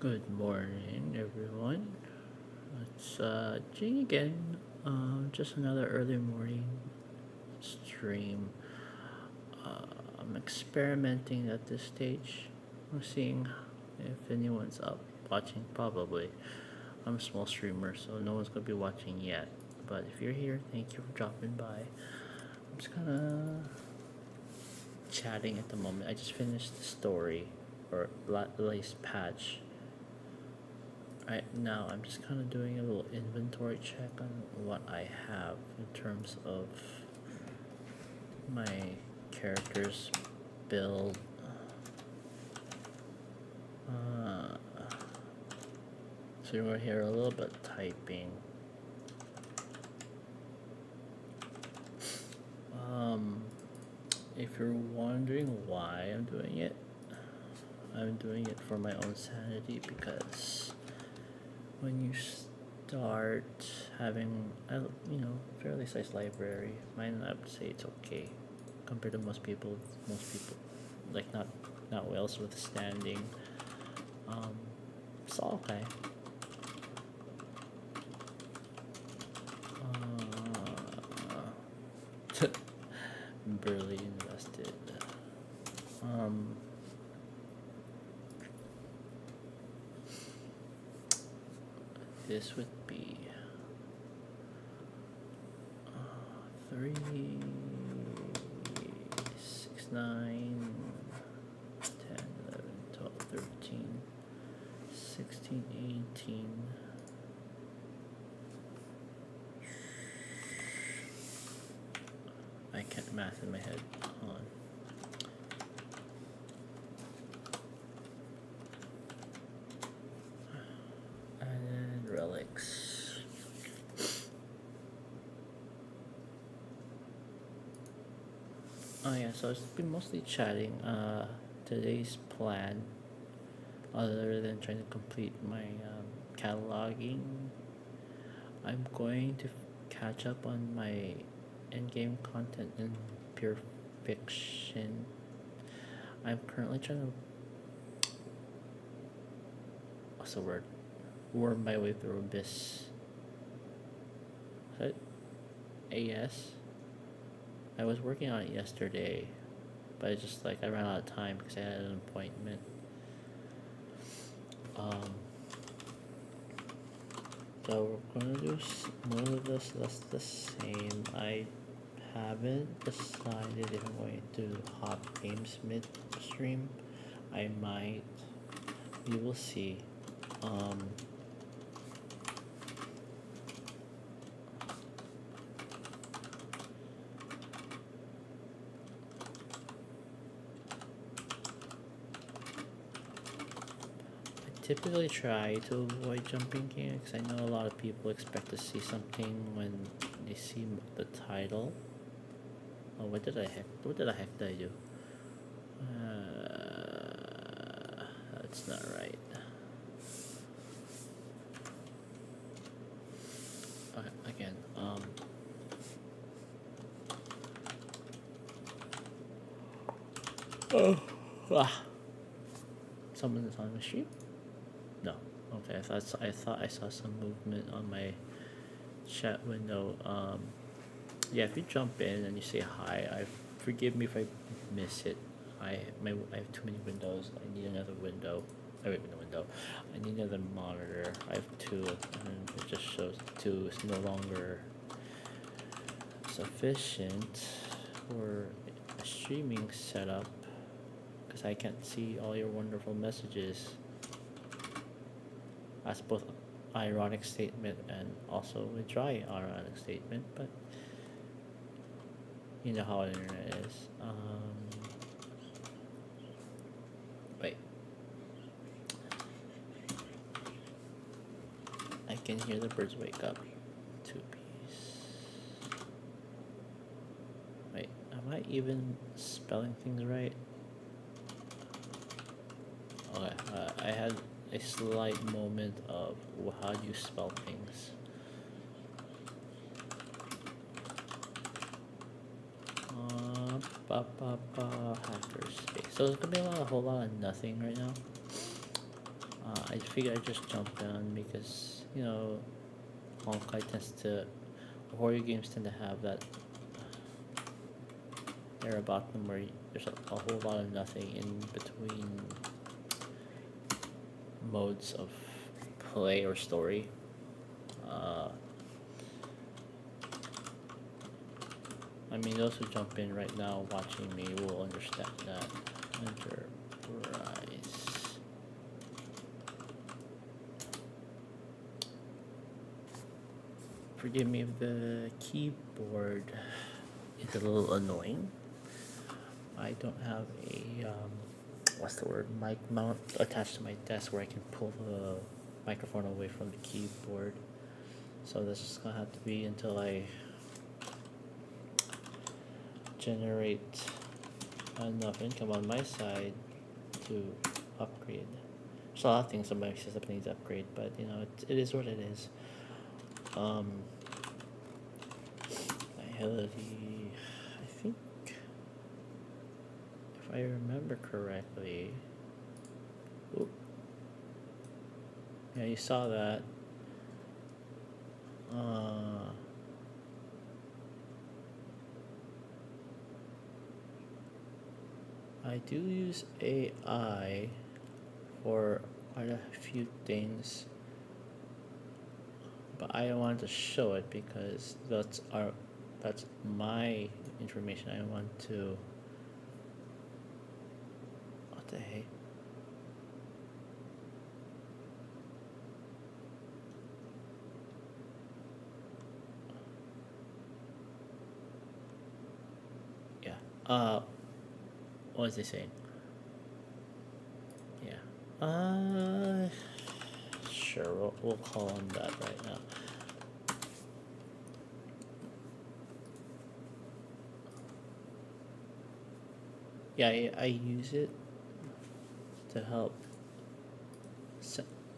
Good morning, everyone. It's Jing again. Just another early morning stream. I'm experimenting at this stage. I'm seeing if anyone's up watching. Probably. I'm a small streamer, so no one's gonna be watching yet. But if you're here, thank you for dropping by. I'm just kind of chatting at the moment. I just finished the story or latest patch. Right now, I'm just kind of doing a little inventory check on what I have in terms of my character's build. So you're going to hear a little bit of typing. If you're wondering why I'm doing it for my own sanity, because when you start having fairly sized library, I would say it's okay compared to most people like not Wales withstanding. It's all okay. Barely invested. This would be 3, 6, 9, 10, 11, 12, 13, 16, 18. I can't math in my head. Hold on. And relics. Oh yeah, so it's been mostly chatting. Today's plan, other than trying to complete my cataloging, I'm going to catch up on my in-game content in pure fiction. I'm currently trying to what's the word? Worm my way through Abyss. Is that AS? I was working on it yesterday, but it's just like I ran out of time because I had an appointment. So we're gonna do more of this, less the same. I haven't decided if I'm going to hop games midstream. I might. We will see. Typically try to avoid jumping in because I know a lot of people expect to see something when they see the title. Oh, what the heck did I do? That's not right. Okay, again, someone is on the stream? No. Okay, I thought I saw some movement on my chat window. Yeah, if you jump in and you say hi, forgive me if I miss it. I have too many windows. I need another window. I need another monitor. I have 2, and it just shows 2 is no longer sufficient for a streaming setup because I can't see all your wonderful messages. That's both ironic statement and also a dry ironic statement, but you know how the internet is. Wait, I can hear the birds wake up. Two piece. Wait, am I even spelling things right? Okay, I had a slight moment of how do you spell things. Hackerspace. So there's gonna be a whole lot of nothing right now. I figured I'd just jump down because Honkai tends to horror games tend to have that air about them where there's a whole lot of nothing in between modes of play or story. I mean, those who jump in right now watching me will understand that. Enterprise. Forgive me if the keyboard is a little annoying. I don't have a mic mount attached to my desk where I can pull the microphone away from the keyboard. So this is gonna have to be until I generate enough income on my side to upgrade. There's a lot of things on my system needs to upgrade, but it is what it is. Agility, I think, if I remember correctly. Oop. Yeah, you saw that. I do use AI for quite a few things, but I don't want to show it because that's my information. I want to. What the heck? Yeah. What was they saying? Yeah. Sure. We'll call on that right now. Yeah, I use it to help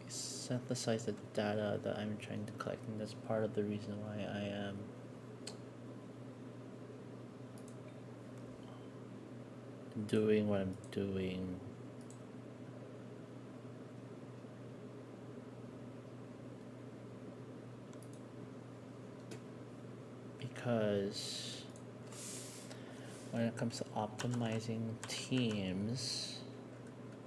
synthesize the data that I'm trying to collect, and that's part of the reason why I am doing what I'm doing. Because when it comes to optimizing teams,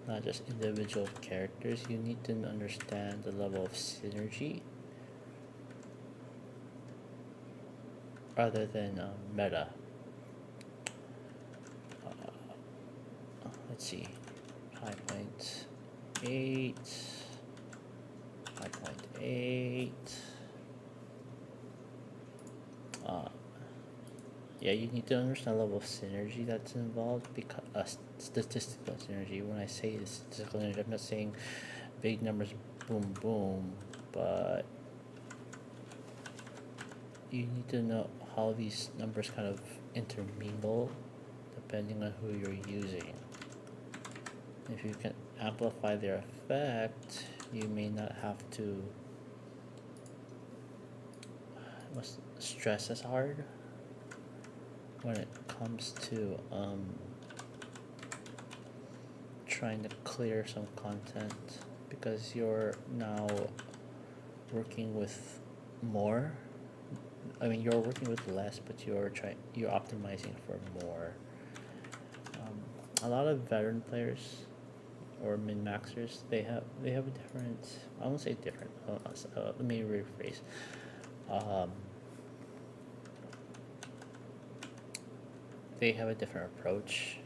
not just individual characters, you need to understand the level of synergy rather than meta. Let's see, 5.8, 5.8. Yeah, you need to understand the level of synergy that's involved, because statistical synergy. When I say statistical synergy, I'm not saying big numbers, boom, boom, but you need to know how these numbers kind of intermingle depending on who you're using. If you can amplify their effect, you may not have to stress as hard when it comes to trying to clear some content, because you're now working with more. I mean, you're working with less, but you're optimizing for more. A lot of veteran players or min maxers, they have a different. I won't say different. Let me rephrase. They have a different approach,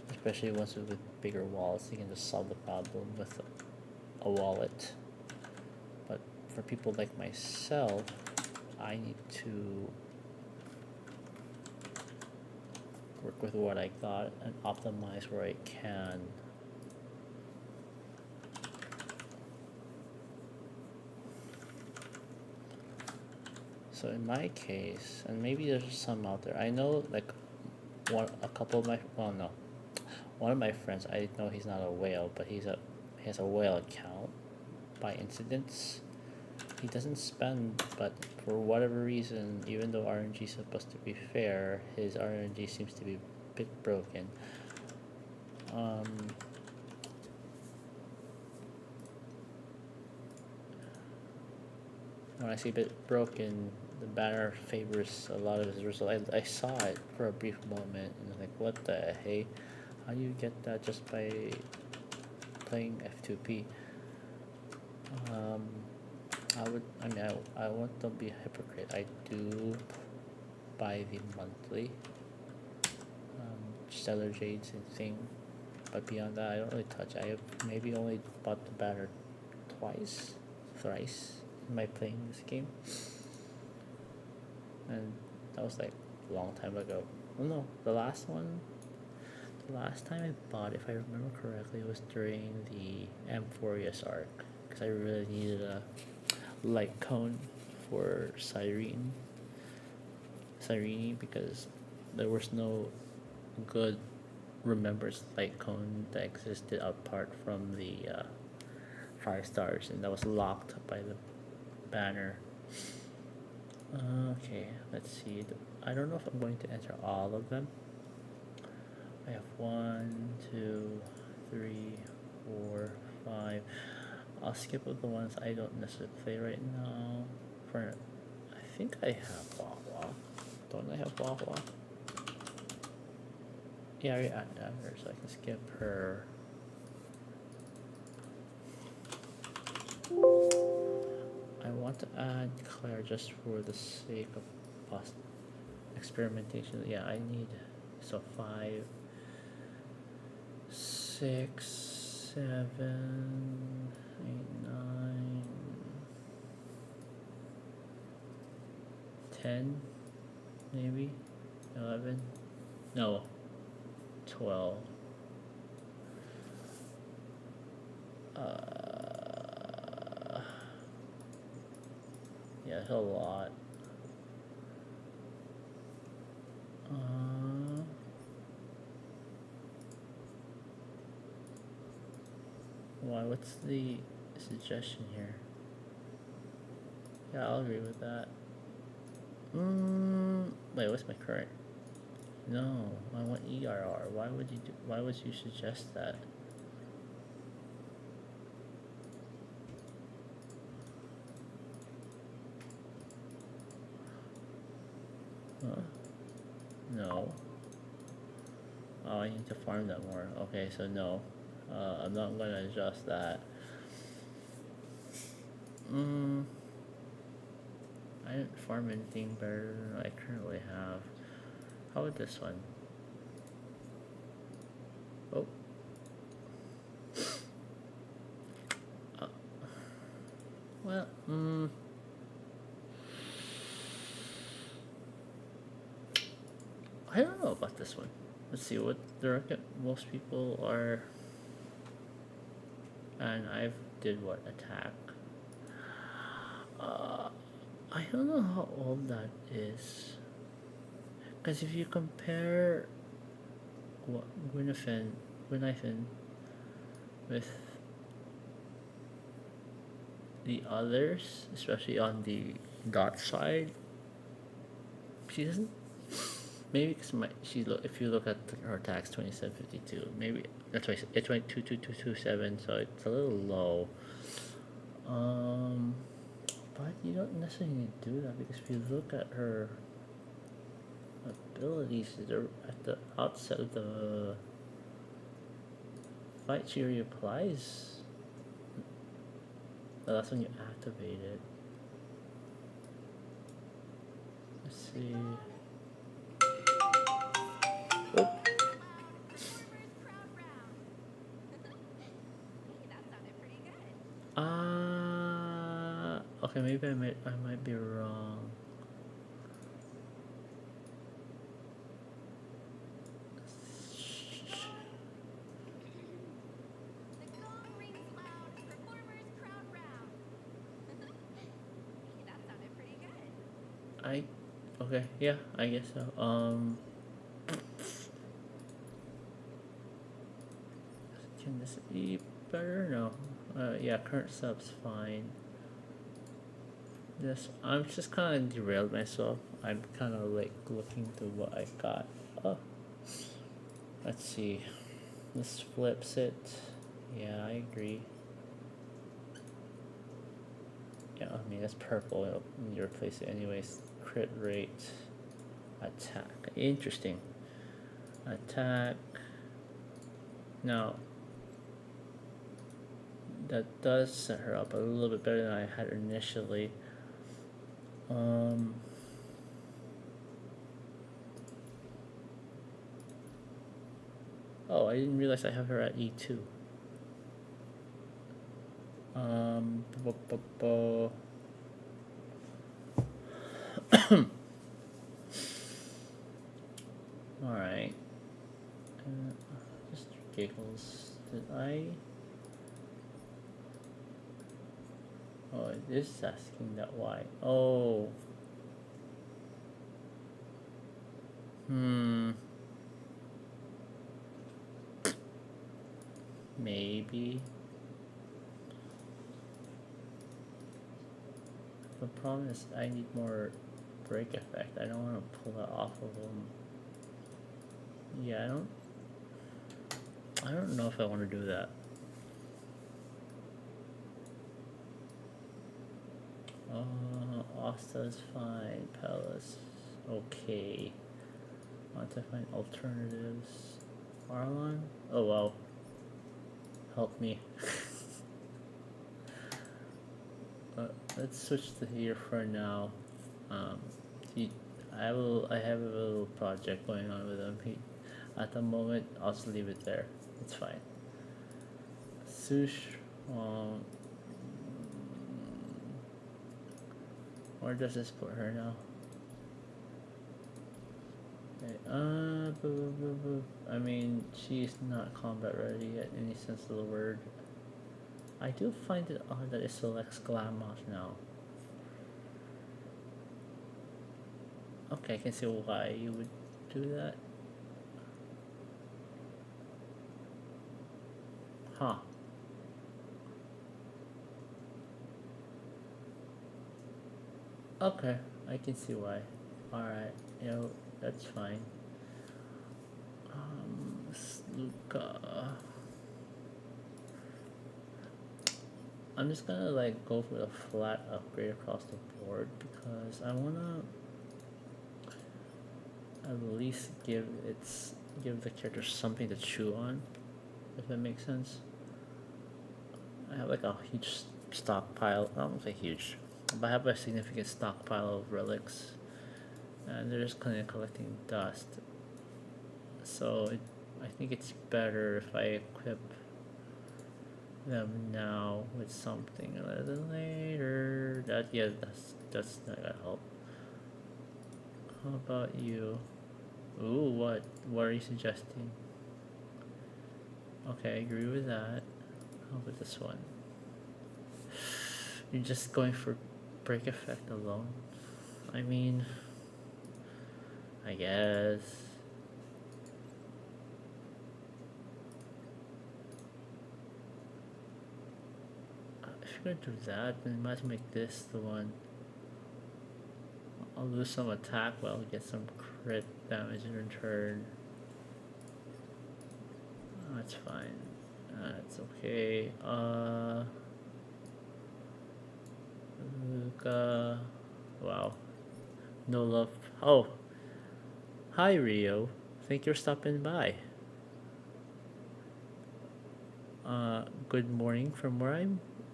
especially ones with bigger wallets. They can just solve the problem with a wallet for people like myself, I need to work with what I got and optimize where I can. So in my case, and maybe there's some out there, I know like one of my friends, I know he's not a whale, but he has a whale account by incidents. He doesn't spend, but for whatever reason, even though RNG is supposed to be fair, his RNG seems to be a bit broken. When I say a bit broken, the banner favors a lot of his results. I saw it for a brief moment, and I was like, what the hey? How do you get that just by playing F2P? I want to be a hypocrite. I do buy the monthly Stellar Jades and thing, but beyond that, I don't really touch. I have maybe only bought the banner thrice in my playing this game, and that was like a long time ago. Well, no, the last time I bought, if I remember correctly, was during the Amphorius arc, because I really needed a light cone for Cyrene, because there was no good remembrance light cone that existed apart from the 5 stars, and that was locked by the banner. Okay, let's see. I don't know if I'm going to enter all of them. I have 1, 2, 3, 4, 5. I'll skip the ones I don't necessarily play right now. I think I have Wawa. Don't I have Wawa? Yeah, I added her, so I can skip her. I want to add Claire just for the sake of experimentation. Yeah, I need 5, 6, 7, 8, 9, 10, maybe 11. No, 12. Yeah, that's a lot. Why? What's the suggestion here? Yeah, I'll agree with that. Wait, what's my current? No, I want ERR. Why would you suggest that? Huh? No. Oh, I need to farm that more. Okay, so no. I'm not gonna adjust that. I didn't farm anything better than I currently have. How about this one? Oh. Well, I don't know about this one. Let's see what the reckon most people are. And I did what? Attack. I don't know how old that is. Because if you compare Gwynethyn with the others, especially on the dot side, she doesn't. Maybe because if you look at her attacks, 2752, maybe that's why it's 2227, so it's a little low. But you don't necessarily need to do that, because if you look at her abilities, at the outset of the fight, she reapplies. That's when you activate it. Let's see. Oh. Okay, Okay, maybe I might be wrong. The gong rings loud, performers crowd round. Hey, that sounded pretty good. I okay, yeah, I guess so. Can this be better? No. Yeah, current sub's fine. This I'm just kind of derailed myself. I'm kind of like looking to what I got. Oh, let's see. This flips it. Yeah, I agree. Yeah, I mean that's purple. You replace it anyways. Crit rate, attack. Interesting. Attack. Now that does set her up a little bit better than I had initially. Um. Oh, I didn't realize I have her at E2. Bu- bu- bu- All right. Just giggles. Did I? Oh, it is asking that why. Oh. Hmm. Maybe. The problem is I need more break effect. I don't want to pull that off of them. Yeah, I don't know if I want to do that. Osta's fine. Palace. Okay. Want to find alternatives. Arlon? Oh wow. Help me. Let's switch to here for now. Um, he, I have a little project going on with him. At the moment, I'll just leave it there. It's fine. Sush, um, where does this put her now? Okay, I mean, she's not combat ready yet in any sense of the word. I do find it odd that it selects Glamoth now. Okay, I can see why you would do that. Huh. Okay, I can see why. Alright, that's fine. Sluka. I'm just gonna like go for a flat upgrade across the board because I wanna at least give the character something to chew on, if that makes sense. I have like a huge stockpile. I don't say huge, but I have a significant stockpile of relics, and they're just kind of collecting dust. So I think it's better if I equip them now with something a little later. That's not gonna help. How about you? Ooh, what are you suggesting? Okay, I agree with that. How about this one? You're just going for break effect alone. I mean, I guess. If you're gonna do that, then you might make this the one. I'll lose some attack, but I'll get some crit damage in return. That's fine. That's okay. Luca. Wow. No love. Oh, hi Rio. Thank you for stopping by. Good morning from where I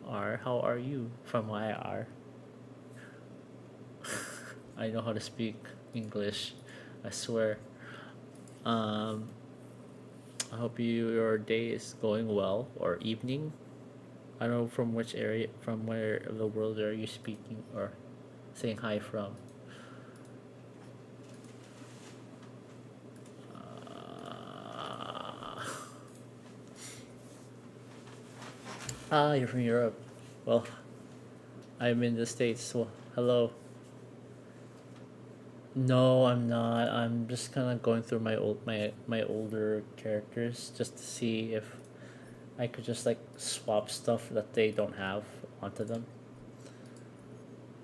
are. How are you from where I are? I know how to speak English. I swear. I hope your day is going well or evening. I don't know from which area, from where of the world are you speaking or saying hi from. Uh, you're from Europe. Well, I'm in the States, so hello. No, I'm not. I'm just kind of going through my older characters just to see if I could just like swap stuff that they don't have onto them.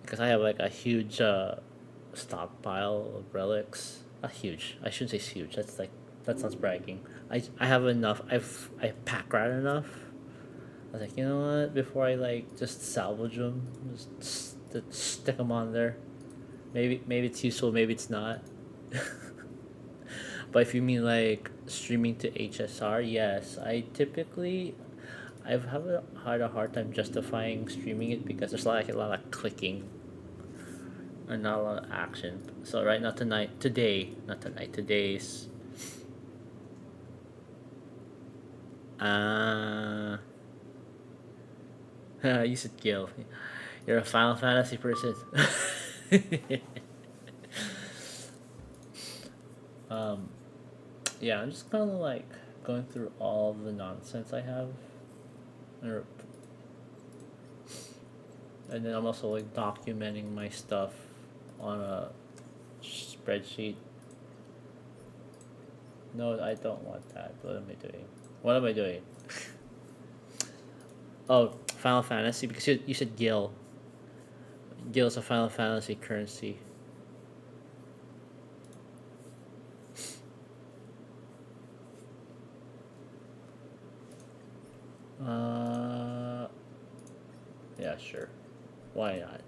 Because I have like a huge stockpile of relics. Not huge. I shouldn't say huge. That sounds bragging. I have enough. I pack rat enough. I was like, you know what? Before I like just salvage them, just stick them on there. Maybe it's useful. Maybe it's not. But if you mean like streaming to HSR, yes, I've had a hard time justifying streaming it because there's like a lot of clicking and not a lot of action. So right now not tonight, today's uh you said Gil. You're a Final Fantasy person. um yeah, I'm just kinda like going through all the nonsense I have. Or and then I'm also like documenting my stuff on a spreadsheet. No, I don't want that. What am I doing? What am I doing? Oh, Final Fantasy because you said Gil. Gil's a Final Fantasy currency. Uh, yeah, sure. Why not?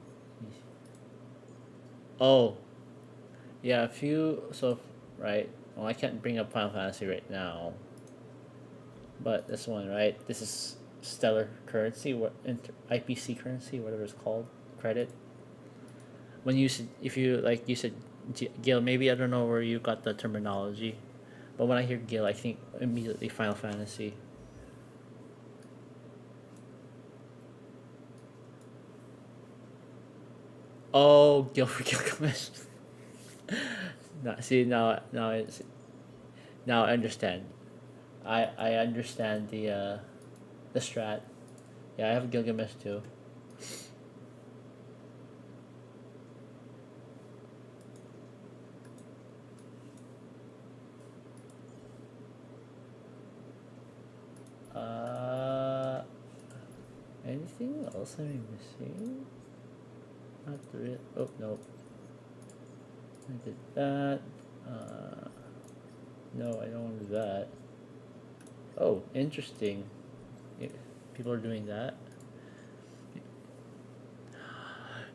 Oh, yeah. If you so right. Well, I can't bring up Final Fantasy right now, but this one, right? This is stellar currency, IPC currency, whatever it's called, credit. When you said, if you like, you said Gil. Maybe I don't know where you got the terminology, but when I hear Gil, I think immediately Final Fantasy. Oh, Gil for Gilgamesh. No, see now I understand. I understand the strat. Yeah, I have Gilgamesh too. Uh, anything else I'm missing? Not really. Oh no, I did that. Uh, no, I don't want to do that. Oh, interesting. People are doing that.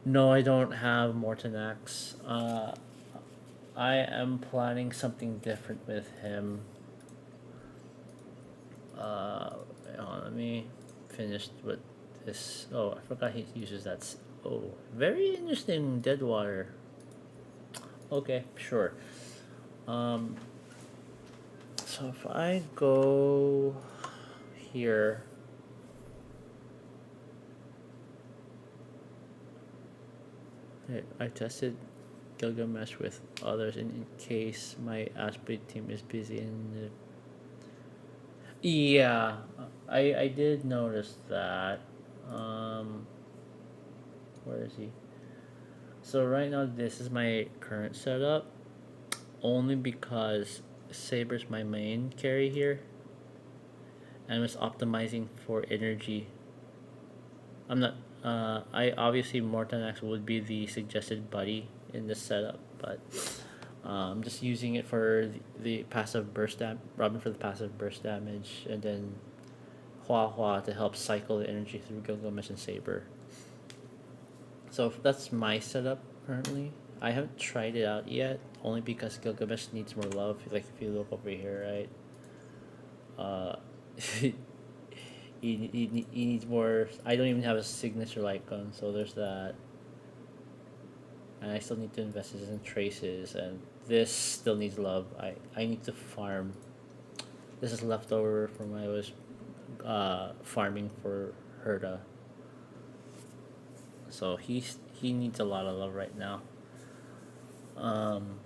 No, I don't have Mortonax. I am planning something different with him. Let me finish with this. Oh, I forgot he uses that. Oh, very interesting. Dead water. Okay, sure. Um, so if I go here, I tested Gilgamesh with others in case my Ashby team is busy and yeah, I did notice that. Um, where is he? So right now this is my current setup, only because Saber's my main carry here, and was optimizing for energy. I'm not. I obviously Mortonax would be the suggested buddy in this setup, but I'm just using it for the passive burst Robin for the passive burst damage, and then Hua Hua to help cycle the energy through Gilgamesh and Saber. So that's my setup currently. I haven't tried it out yet, only because Gilgamesh needs more love. Like if you look over here, right? He, he needs more. I don't even have a signature light gun, so there's that. And I still need to invest in traces, and this still needs love. I need to farm. This is leftover from when I was farming for Herda. So he needs a lot of love right now. Um,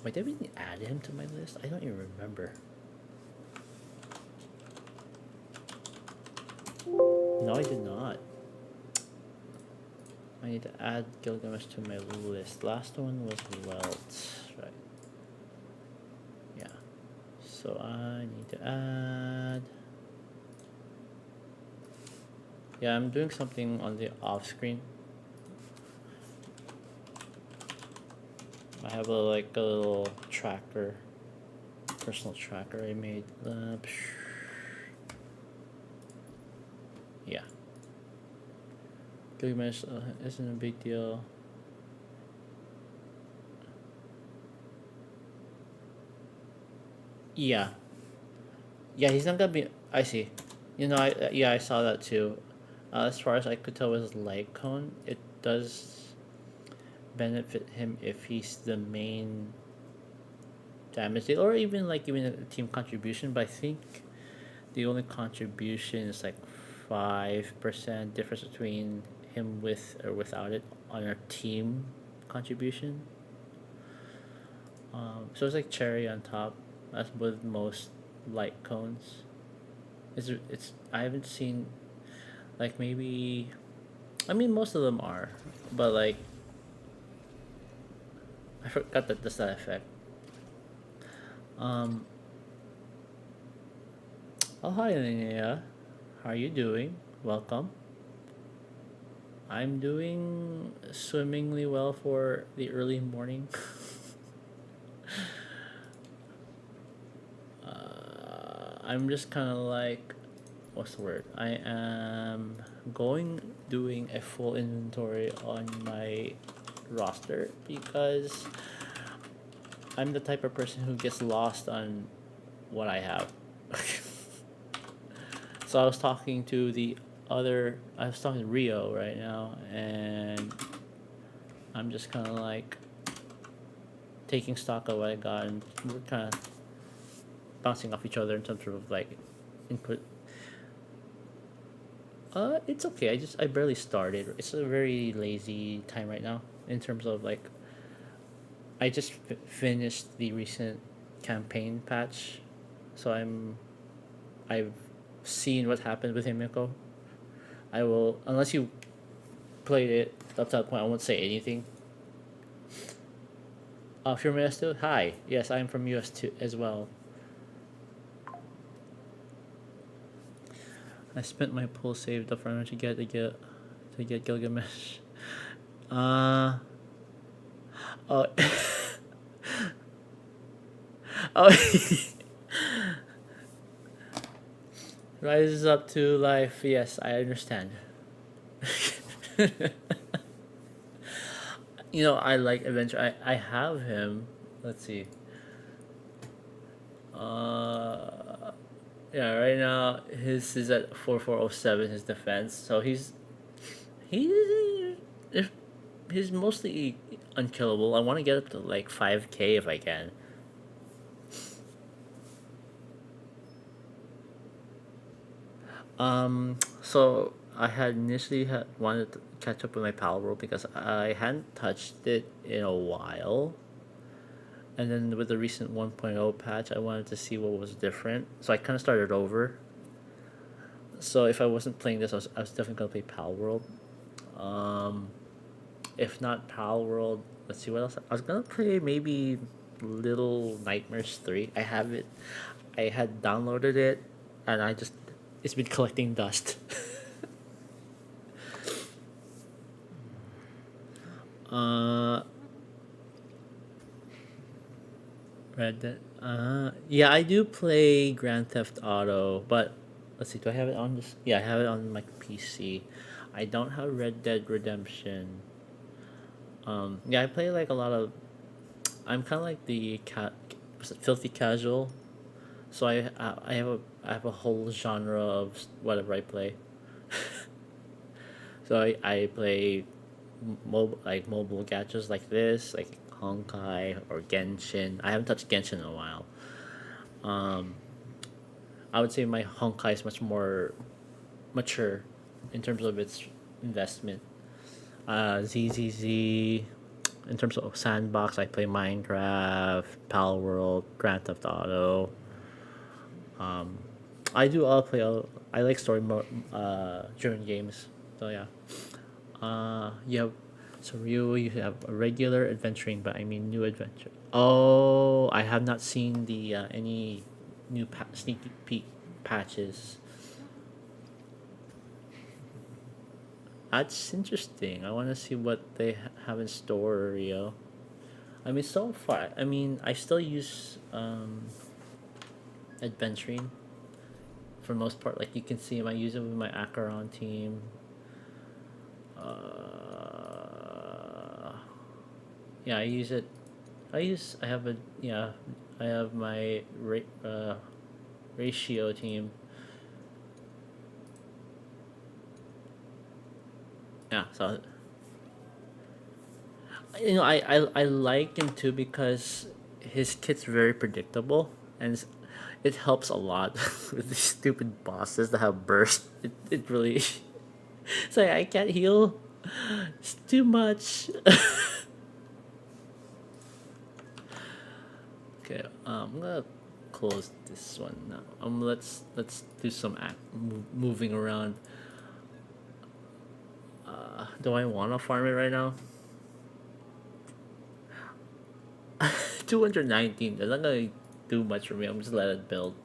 Wait, did we add him to my list? I don't even remember. No, I did not. I need to add Gilgamesh to my list. Last one was Welt, right? Yeah. So I need to add. Yeah, I'm doing something on the off screen. I have a little tracker, personal tracker I made. Yeah. Gilgamesh isn't a big deal. Yeah. Yeah, he's not gonna be. I see. You know, I saw that too. As far as I could tell with his light cone, it does benefit him if he's the main damage dealer, or even a team contribution. But I think the only contribution is like 5% difference between him with or without it on our team contribution. So it's like cherry on top, as with most light cones. It's I haven't seen like maybe, I mean most of them are, but like I forgot that that's that effect. Um. Oh hi Linnea, how are you doing? Welcome. I'm doing swimmingly well for the early morning. I'm just kind of like, what's the word? I am doing a full inventory on my roster because I'm the type of person who gets lost on what I have. So I was talking to Rio right now, and I'm just kind of like taking stock of what I got, and we're kind of bouncing off each other in terms of like input. It's okay. I barely started. It's a very lazy time right now in terms of like I just finished the recent campaign patch, so I've seen what happened with Himiko. I will, unless you played it up to that point, I won't say anything. If you're from US too, hi. Yes, I'm from US too as well. I spent my pool saved up for to get Gilgamesh. Uh oh. Oh. Rises up to life. Yes, I understand. You know, I like adventure. I have him. Let's see. Uh, yeah. Right now, his is at 4407. His defense. So he's if he's mostly unkillable. I want to get up to like 5K if I can. So I had initially wanted to catch up with my Pal World because I hadn't touched it in a while. And then with the recent 1.0 patch, I wanted to see what was different. So I kind of started over. So if I wasn't playing this, I was definitely going to play Pal World. Um, if not Pal World, let's see what else. I was going to play maybe Little Nightmares 3. I have it. I had downloaded it, and it's been collecting dust. uh, Red Dead. Yeah, I do play Grand Theft Auto, but let's see. Do I have it on this? Yeah, I have it on my PC. I don't have Red Dead Redemption. Yeah, I play like a lot of. I'm kind of like the was it filthy casual? So I have a whole genre of whatever I play. So I play mobile gadgets like this, like Honkai or Genshin. I haven't touched Genshin in a while. Um, I would say my Honkai is much more. mature in terms of its investment. ZZZ. In terms of sandbox, I play Minecraft, Pal World, Grand Theft Auto. I do all play. I like story mode, driven games. So yeah. You have so you have a regular adventuring, but I mean new adventure. Oh, I have not seen the any new sneak peek patches. That's interesting. I want to see what they have in store, Rio. I mean, so far, I mean, I still use adventuring for the most part. Like you can see, I use it with my Acheron team. Yeah, I use it. I have a yeah. I have my ratio team. Yeah, so I like him too because his kit's very predictable and it helps a lot with these stupid bosses that have burst. It really it's like I can't heal. It's too much. Okay, I'm gonna close this one now. Let's do some moving around. Do I want to farm it right now? 219. That's not gonna do much for me. I'm just let it build.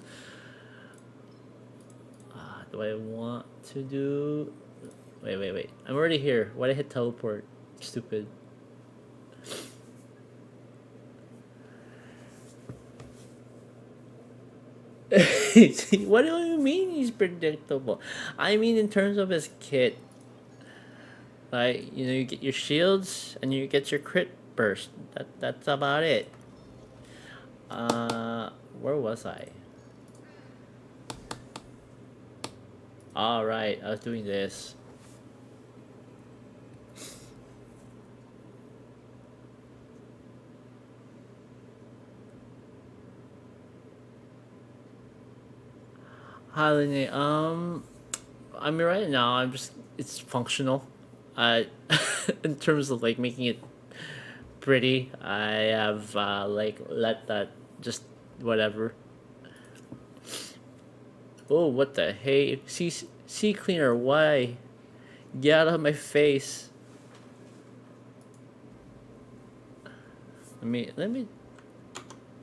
Do I want to do? Wait. I'm already here. Why did I hit teleport? Stupid. What do you mean he's predictable? I mean in terms of his kit. Like you get your shields and you get your crit burst. That's about it. Where was I? All right, I was doing this. Hi, Lene. I mean, right now I'm just it's functional. Uh, in terms of like making it pretty, I have like let that just whatever. Oh, what the hey? Sea cleaner, why? Get out of my face. Let me.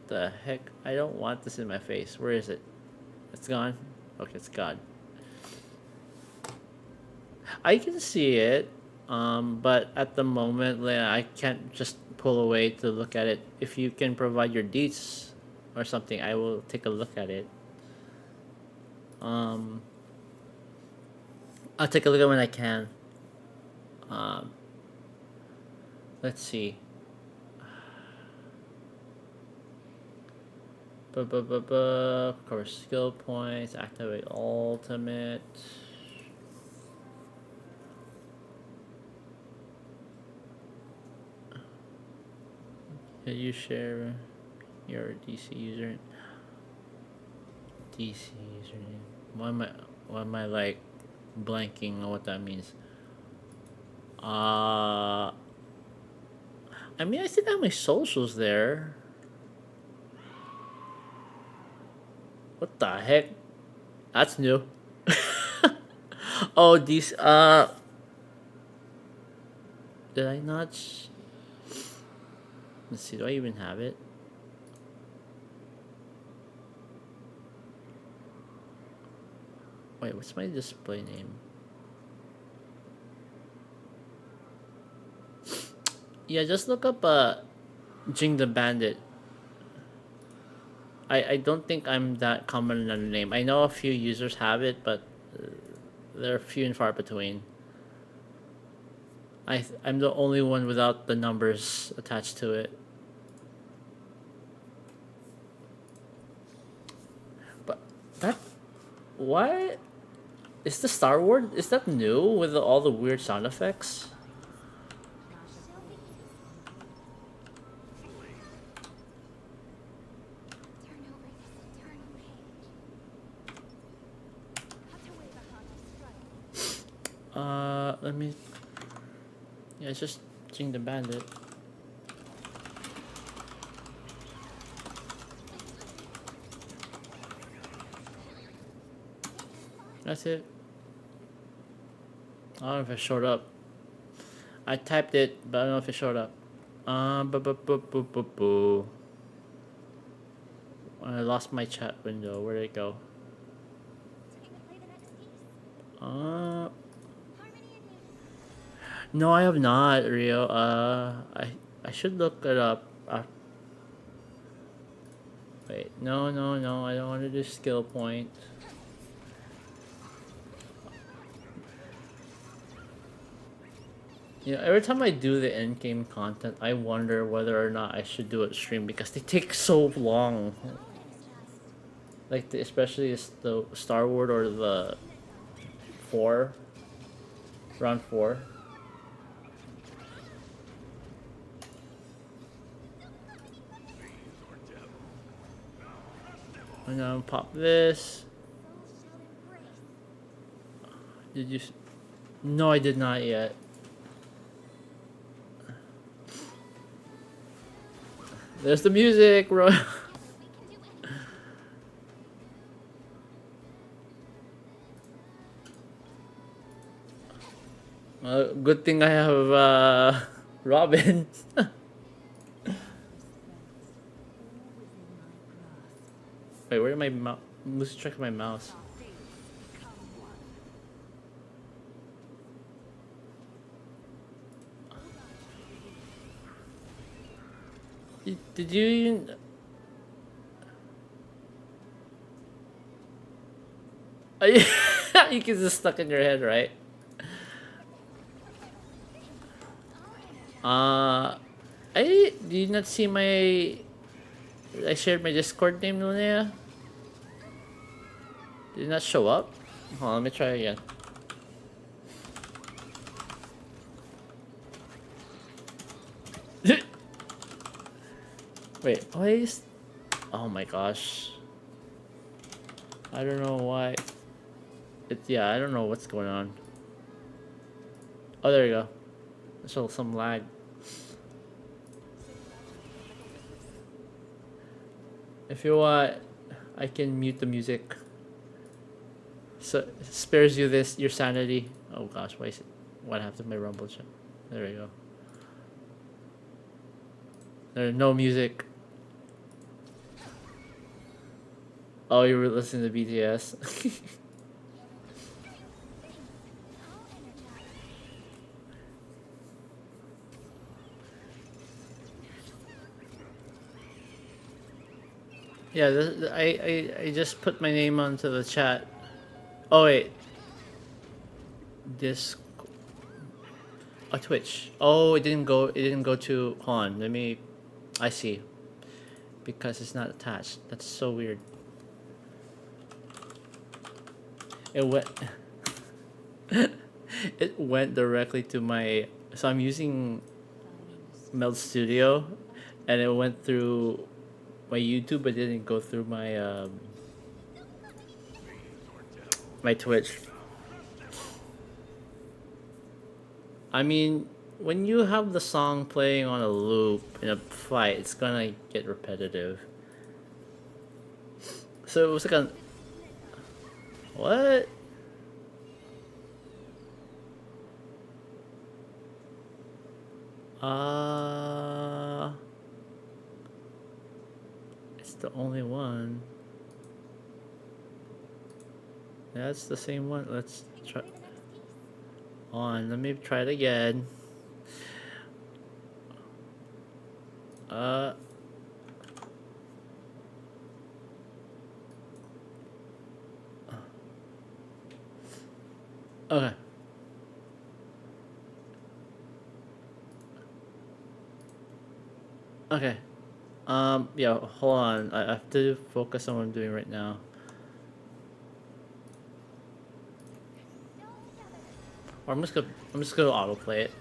The heck? I don't want this in my face. Where is it? It's gone. Okay, it's gone. I can see it, but at the moment, like, I can't just pull away to look at it. If you can provide your deets or something, I will take a look at it. Um, I'll take a look at when I can. Um, let's see. Of course, skill points. Activate ultimate. Can you share your DC user? DC username. Why am I like blanking on what that means? I mean, I think I have my socials there. What the heck? That's new. Oh, these. Did I not? Let's see. Do I even have it? Wait, what's my display name? Yeah, just look up Jing the Bandit. I don't think I'm that common in a name. I know a few users have it, but they're few and far between. I'm the only one without the numbers attached to it. But that what is the Star Wars? Is that new with all the weird sound effects? Turn over this eternal page. Cut away the hollow struggle. Let me. Yeah, it's just Jing the Bandit. That's it. I don't know if it showed up. I typed it, but I don't know if it showed up. Boo. I lost my chat window. Where did it go? Time to play the next piece. Uh, Harmony and music. no, I have not, Rio. I should look it up. Wait, no, I don't want to do skill point. You know, every time I do the end game content, I wonder whether or not I should do it stream because they take so long. Like especially the Star Wars or the 4, round 4. I'm gonna pop this. Did you? No, I did not yet. There's the music, bro. Good thing I have Robin. Wait, where did my mouse? Lose track of my mouse. Did you even? You get this stuck in your head, right? I did you not see my? I shared my Discord name, Lunea. Did it not show up? Hold on, let me try again. Wait, why is... Oh my gosh. I don't know why. Yeah, I don't know what's going on. Oh, there you go. There's some lag. If you want, I can mute the music. So it spares you your sanity. Oh gosh, why is it? What happened to my Rumble chat? There we go. There's no music. Oh, you were listening to BTS. Yeah, I just put my name onto the chat. Oh wait, this. Oh, Twitch. Oh, it didn't go. It didn't go to. Hold on. Let me. I see. Because it's not attached. That's so weird. It went. It went directly to my. So I'm using Meld Studio, and it went through my YouTube, but didn't go through my my Twitch. I mean, when you have the song playing on a loop in a fight, it's gonna get repetitive. So it was like a... What? It's the only one. That's the same one. Let's try. On, let me try it again. Okay. Okay. Yeah, hold on. I have to focus on what I'm doing right now. Or I'm just gonna autoplay it.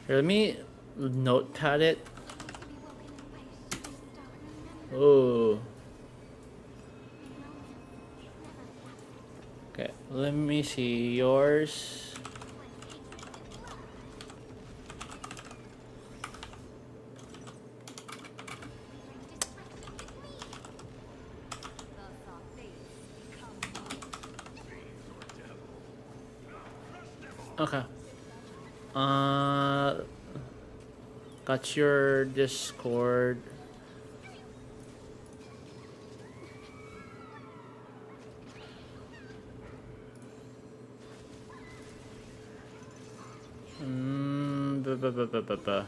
Here, let me notepad it. Oh. Okay, let me see yours. Okay. Uh, got your Discord. Buh, buh, buh, buh, buh, buh.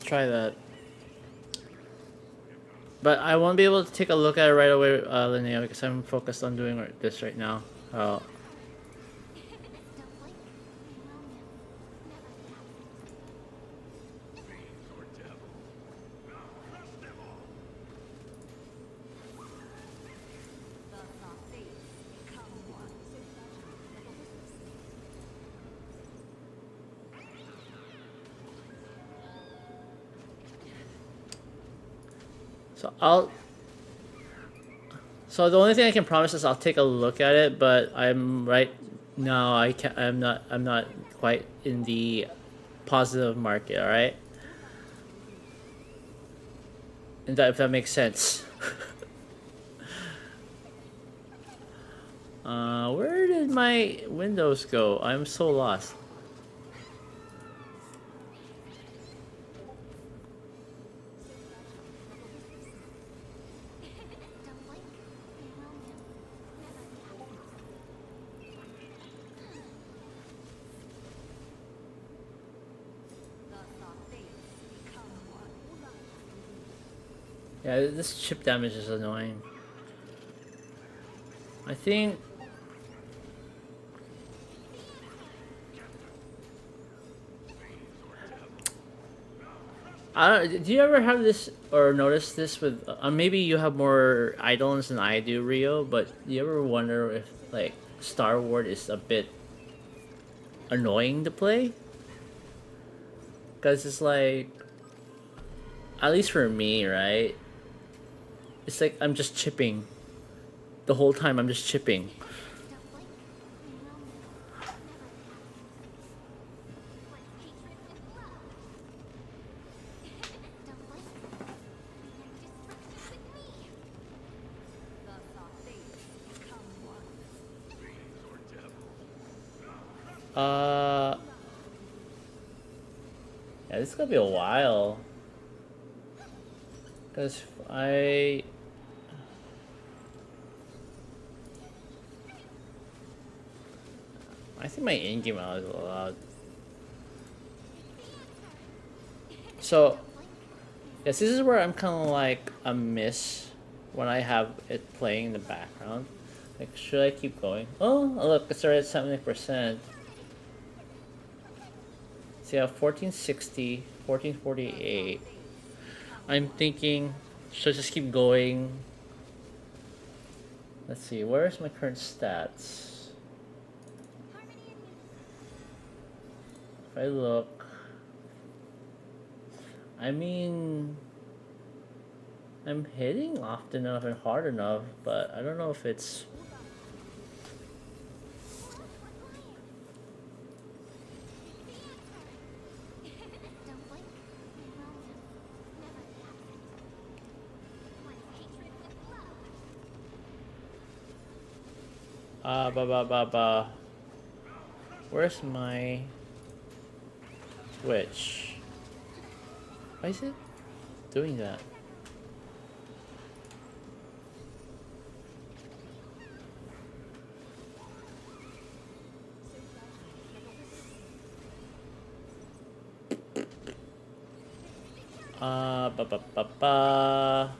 Try that. But I won't be able to take a look at it right away, Linnea, because I'm focused on doing this right now. So I'll. So the only thing I can promise is I'll take a look at it, but I'm right now. I can't. I'm not. I'm not quite in the positive market. All right. And that if that makes sense. Where did my windows go? I'm so lost. Yeah, this chip damage is annoying. I think. Do you ever have this or notice this with? Maybe you have more Eidolons than I do, Rio. But do you ever wonder if like Star Wars is a bit annoying to play? Because it's like, at least for me, right? It's like I'm just chipping the whole time. I'm just chipping. Yeah, this is gonna be a while. Cause I think my in-game out is allowed. So, yes, this is where I'm kind of like a miss when I have it playing in the background. Like, should I keep going? Oh, look, it's already at 70%. So you have 1460, 1448. I'm thinking, should I just keep going? Let's see, where's my current stats? If I look, I mean, I'm hitting often enough and hard enough, but I don't know if it's. Ba. Where's my Twitch? Why is it doing that? Ba.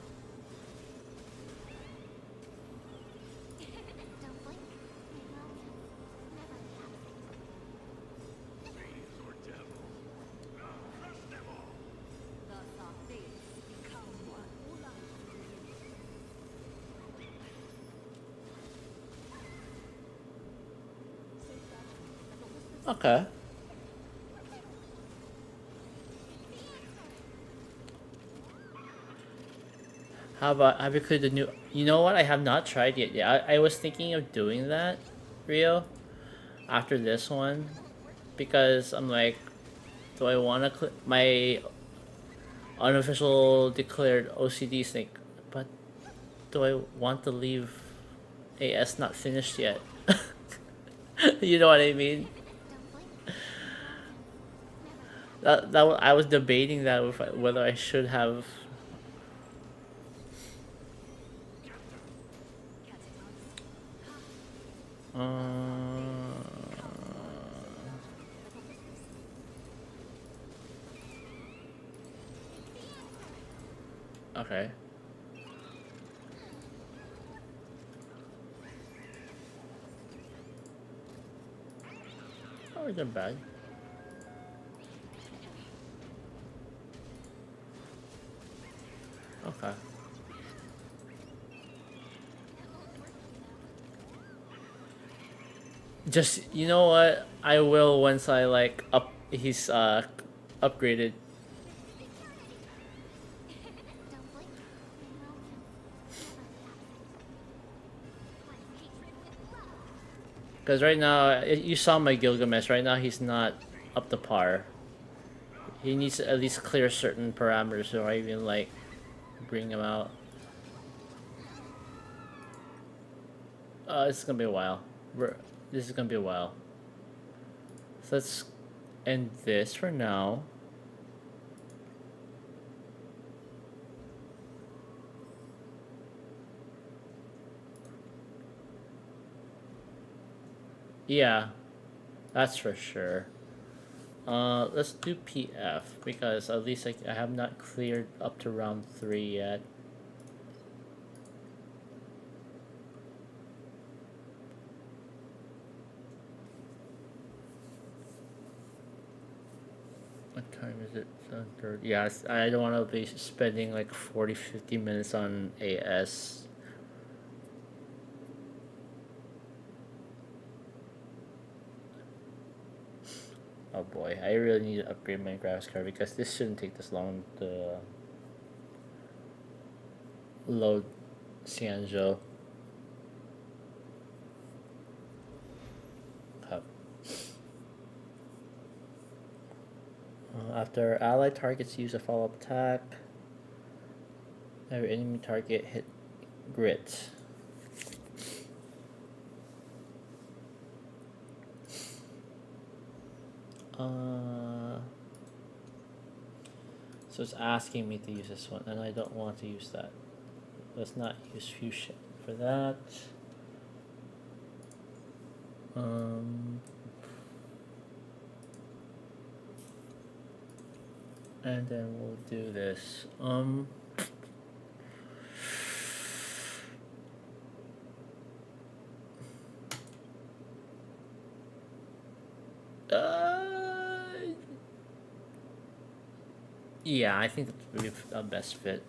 Okay. How about have you cleared the new? You know what? I have not tried yet. Yeah, I was thinking of doing that, Rio, after this one, because I'm like, do I want to my unofficial declared OCD snake? But do I want to leave AS not finished yet? You know what I mean? Don't blame me. Never. I was debating that with whether I should have. Uh, okay. Oh, isn't bad. Okay. Just you know what? I will once I like up. He's upgraded. Don't blame me. Romance never happened. Fight hatred with love. Because right now, you saw my Gilgamesh. Right now, he's not up to par. He needs to at least clear certain parameters or even like bring him out. It's gonna be a while. This is gonna be a while. So let's end this for now. Yeah, that's for sure. Let's do PF because at least I have not cleared up to round 3 yet. What time is it? 7:30. Yes, I don't want to be spending like 40, 50 minutes on AS. Oh boy, I really need to upgrade my graphics card because this shouldn't take this long to load Cianzhou. After allied targets use a follow-up attack, every enemy target hit grit. So it's asking me to use this one, and I don't want to use that. Let's not use fusion for that. And then we'll do this. Yeah, I think that would be the best fit.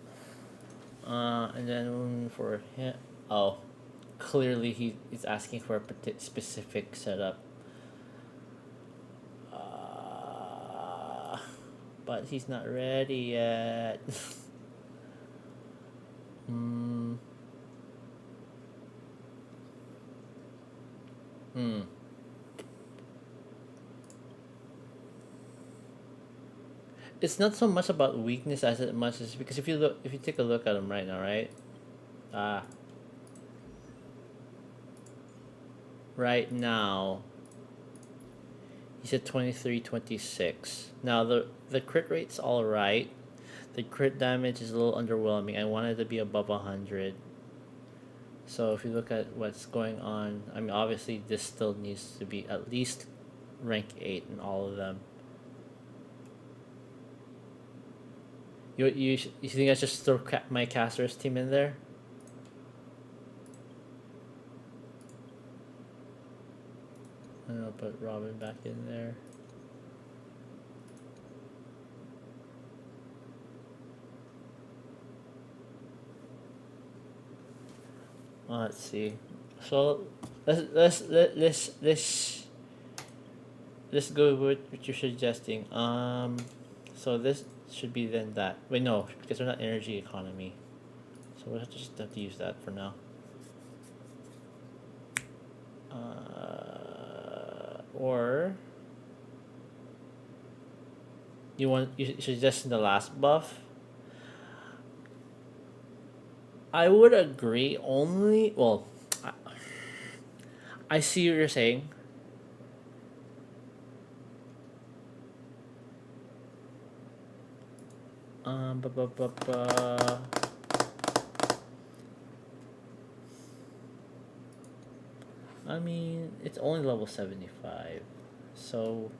And then for him, oh, clearly he's asking for a specific setup. But he's not ready yet. Hmm. Hmm. It's not so much about weakness as it much as because if you take a look at him right now, right? Ah. Right now, he's at 23, 26. Now the crit rate's all right. The crit damage is a little underwhelming. I wanted to be above 100. So if you look at what's going on, I mean obviously this still needs to be at least rank 8 in all of them. You think I should throw my casters team in there? I don't know, put Robin back in there. Let's see. So let's let's go with what you're suggesting. So this should be then that. Wait, no, because we're not energy economy. So we'll just have to use that for now. Or you suggesting the last buff? I would agree. Only well, I see what you're saying. Bu- bu- bu- bu- I mean, it's only level 75. So,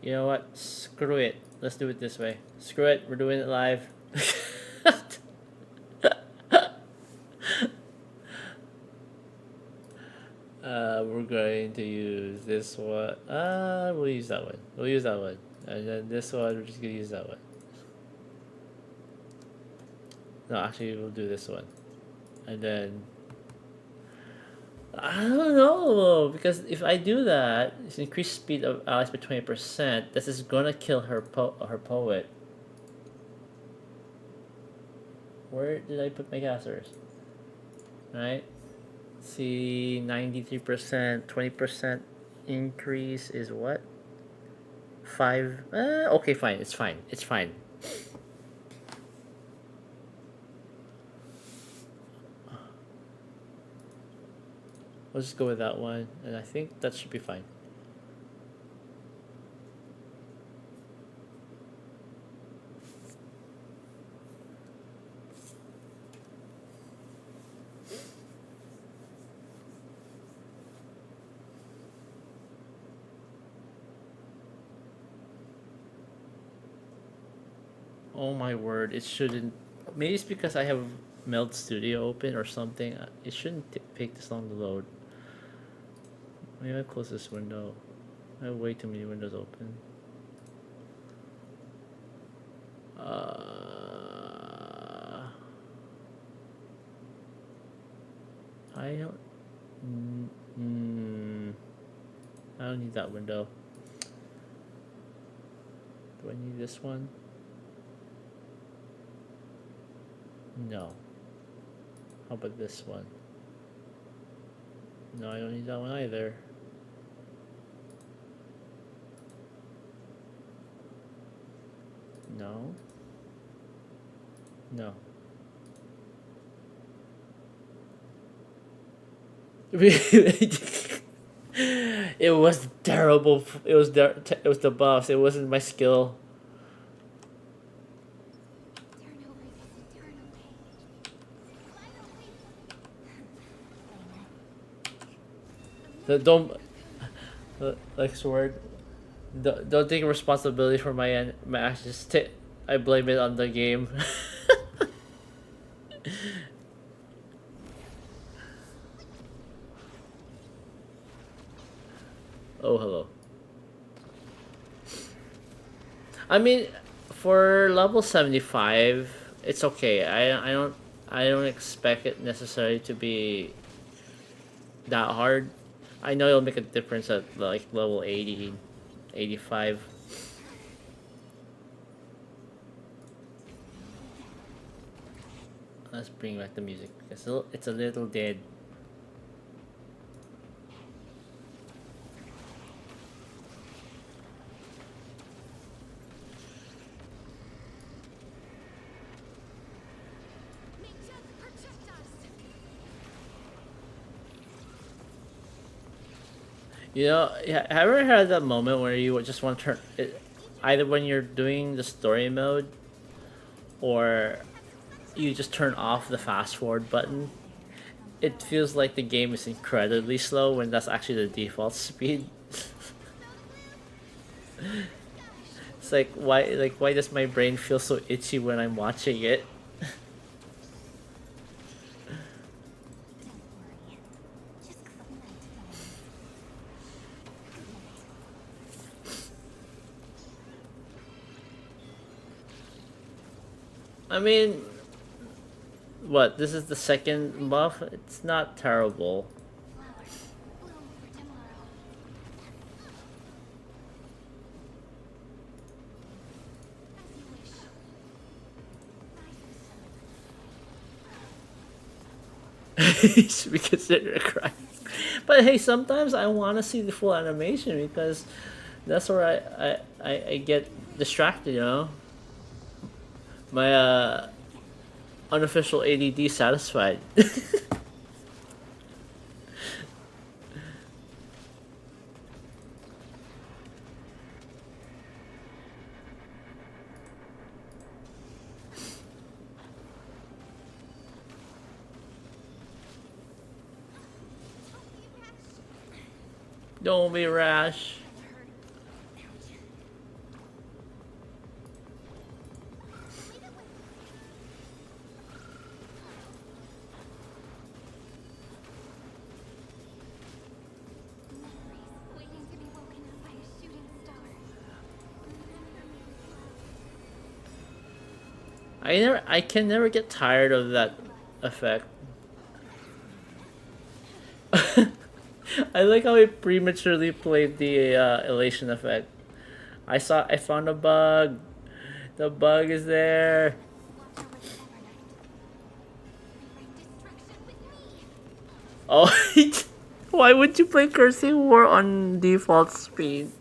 you know what? Screw it. Let's do it this way. Screw it. We're doing it live. We're going to use this one. We'll use that one. We'll use that one. And then this one, we're just going to use that one. No, actually, we'll do this one. And then I don't know because if I do that, it's increased speed of allies by 20%. This is gonna kill her poet. Where did I put my casters? Right. See, 93%, 20% increase is what? 5. Okay, fine. It's fine. It's fine. Let's just go with that one, and I think that should be fine. Oh my word! It shouldn't. Maybe it's because I have Meld Studio open or something. It shouldn't take this long to load. Maybe I close this window. I have way too many windows open. I don't. I don't need that window. Do I need this one? No. How about this one? No, I don't need that one either. No. No. It was terrible. It was the boss. It wasn't my skill. Turn over this eternal Don't like sword. Don't take responsibility for my actions. I blame it on the game. Oh hello. I mean, for level 75, it's okay. I don't expect it necessarily to be that hard. I know it'll make a difference at like level 80, 85. Let's bring back the music because it's a little dead. Nature's protect us. You know, have you ever had that moment where you just want to turn it, either when you're doing the story mode or you just turn off the fast forward button? It feels like the game is incredibly slow when that's actually the default speed. It's like why does my brain feel so itchy when I'm watching it? I mean, what? This is the second buff. It's not terrible. Flowers bloom for tomorrow. It should be considered a crime. But hey, sometimes I want to see the full animation because that's where I get distracted, you know? My unofficial ADD satisfied. Don't be rash. Waiting to be woken up by a shooting star. I can never get tired of that effect. I like how he prematurely played the elation effect. I found a bug. The bug is there. Watch over the Evernight. Bring destruction with me. Oh, why would you play Cursing War on default speed?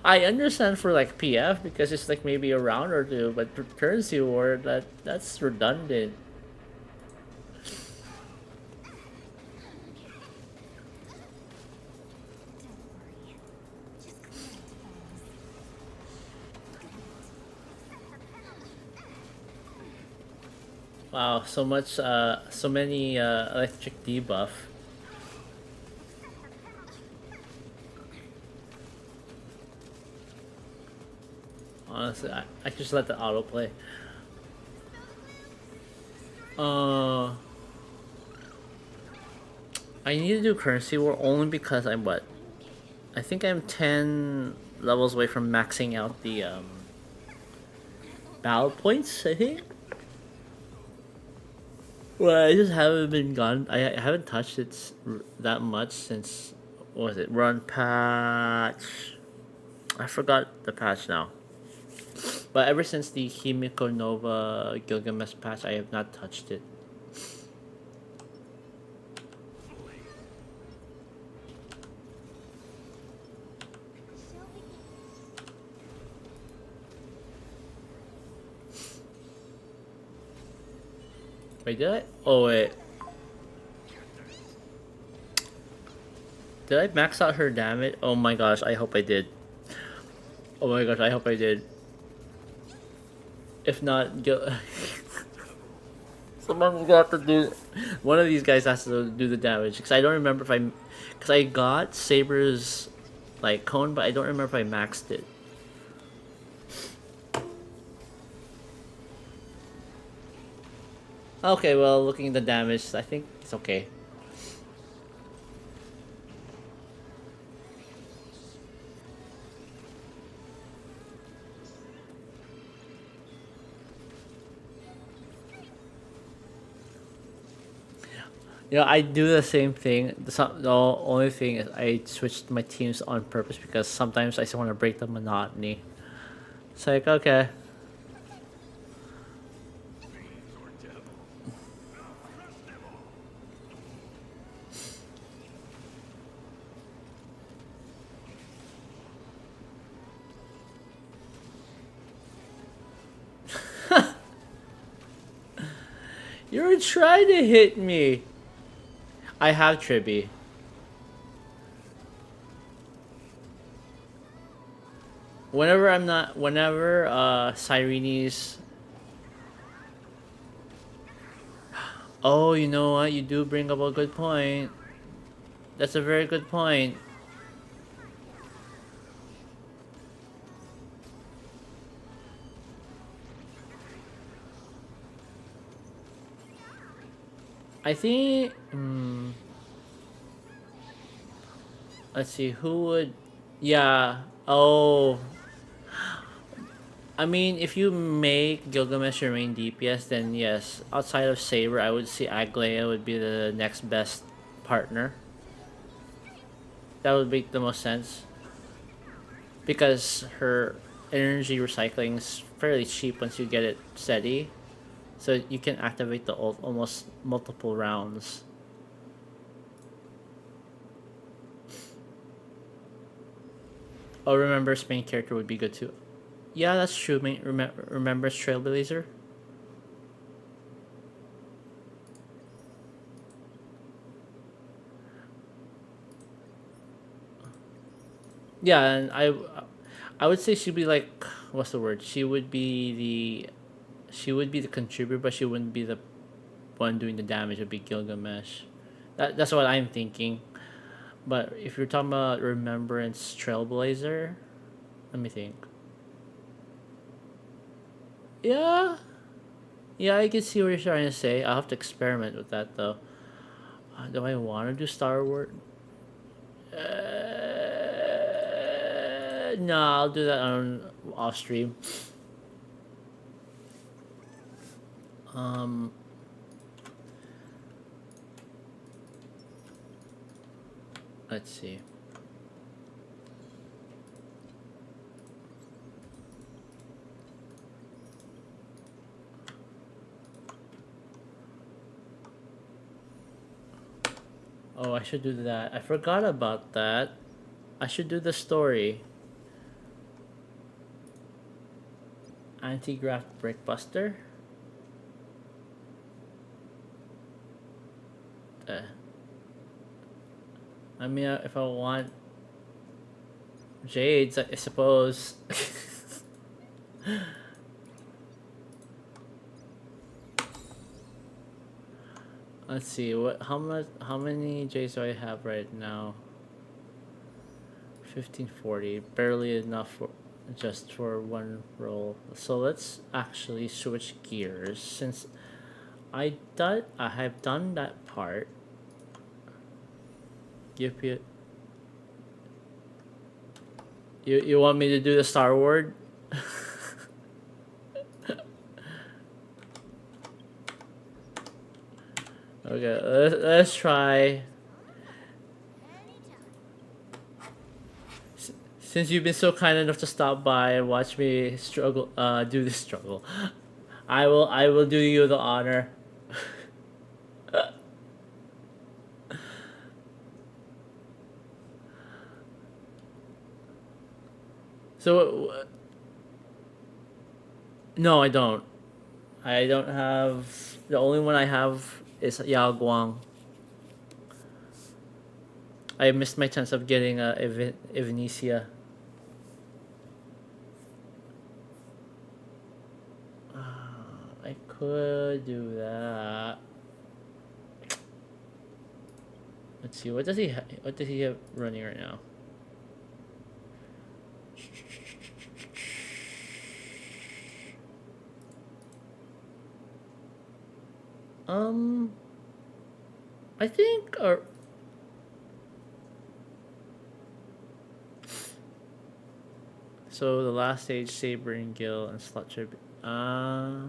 I understand for like PF because it's like maybe a round or two, but for Currency War that's redundant. Wow, so many electric debuff. Honestly, I just let the auto play. Uh, I need to do Currency War only because I'm what? I think I'm 10 levels away from maxing out the battle points, I think. Well, I just haven't been gone. I haven't touched it that much since, what was it? Run patch. I forgot the patch now. But ever since the Himiko Nova Gilgamesh patch, I have not touched it. Wait, did I? Oh, wait. Did I max out her damage? Oh my gosh, I hope I did. Oh my gosh, I hope I did. If not, someone's got to do. One of these guys has to do the damage because I don't remember if I, because I got Saber's like cone, but I don't remember if I maxed it. Okay, well, looking at the damage, I think it's okay. You know, I do the same thing. The only thing is I switched my teams on purpose because sometimes I just want to break the monotony. It's like, okay. You're trying to hit me. I have Tribby. Whenever Sirene's. Oh, you know what? You do bring up a good point. That's a very good point. I think. Let's see, who would. Yeah. Oh. I mean, if you make Gilgamesh your main DPS, then yes. Outside of Saber, I would say Aglaea would be the next best partner. That would make the most sense. Because her energy recycling is fairly cheap once you get it steady. So you can activate the ult almost multiple rounds. Oh, remember's main character would be good too. Yeah, that's true. Remember's Trailblazer. Yeah, and I would say she'd be like, what's the word? She would be the contributor, but she wouldn't be the one doing the damage. Would be Gilgamesh. That's what I'm thinking. But if you're talking about Remembrance Trailblazer, let me think. Yeah, yeah, I can see what you're trying to say. I'll have to experiment with that though. Do I want to do Star Wars? No, I'll do that on off stream. Um, let's see. Oh, I should do that. I forgot about that. I should do the story. Anti-graft Brickbuster. Uh, I mean, if I want Jades, I suppose. Let's see what how much how many J's do I have right now? 1540, barely enough for just for one roll. So let's actually switch gears since I have done that part. Give you want me to do the Star Wars? Okay, let's try. Since you've been so kind enough to stop by and watch me struggle, do this struggle, I will do you the honor. So, no, I don't. I don't have. The only one I have is Yao Guang. I missed my chance of getting Evanesia. I could do that. Let's see. What does he have running right now? Um, I think so the last stage, Saber and Gil and Slutcher. I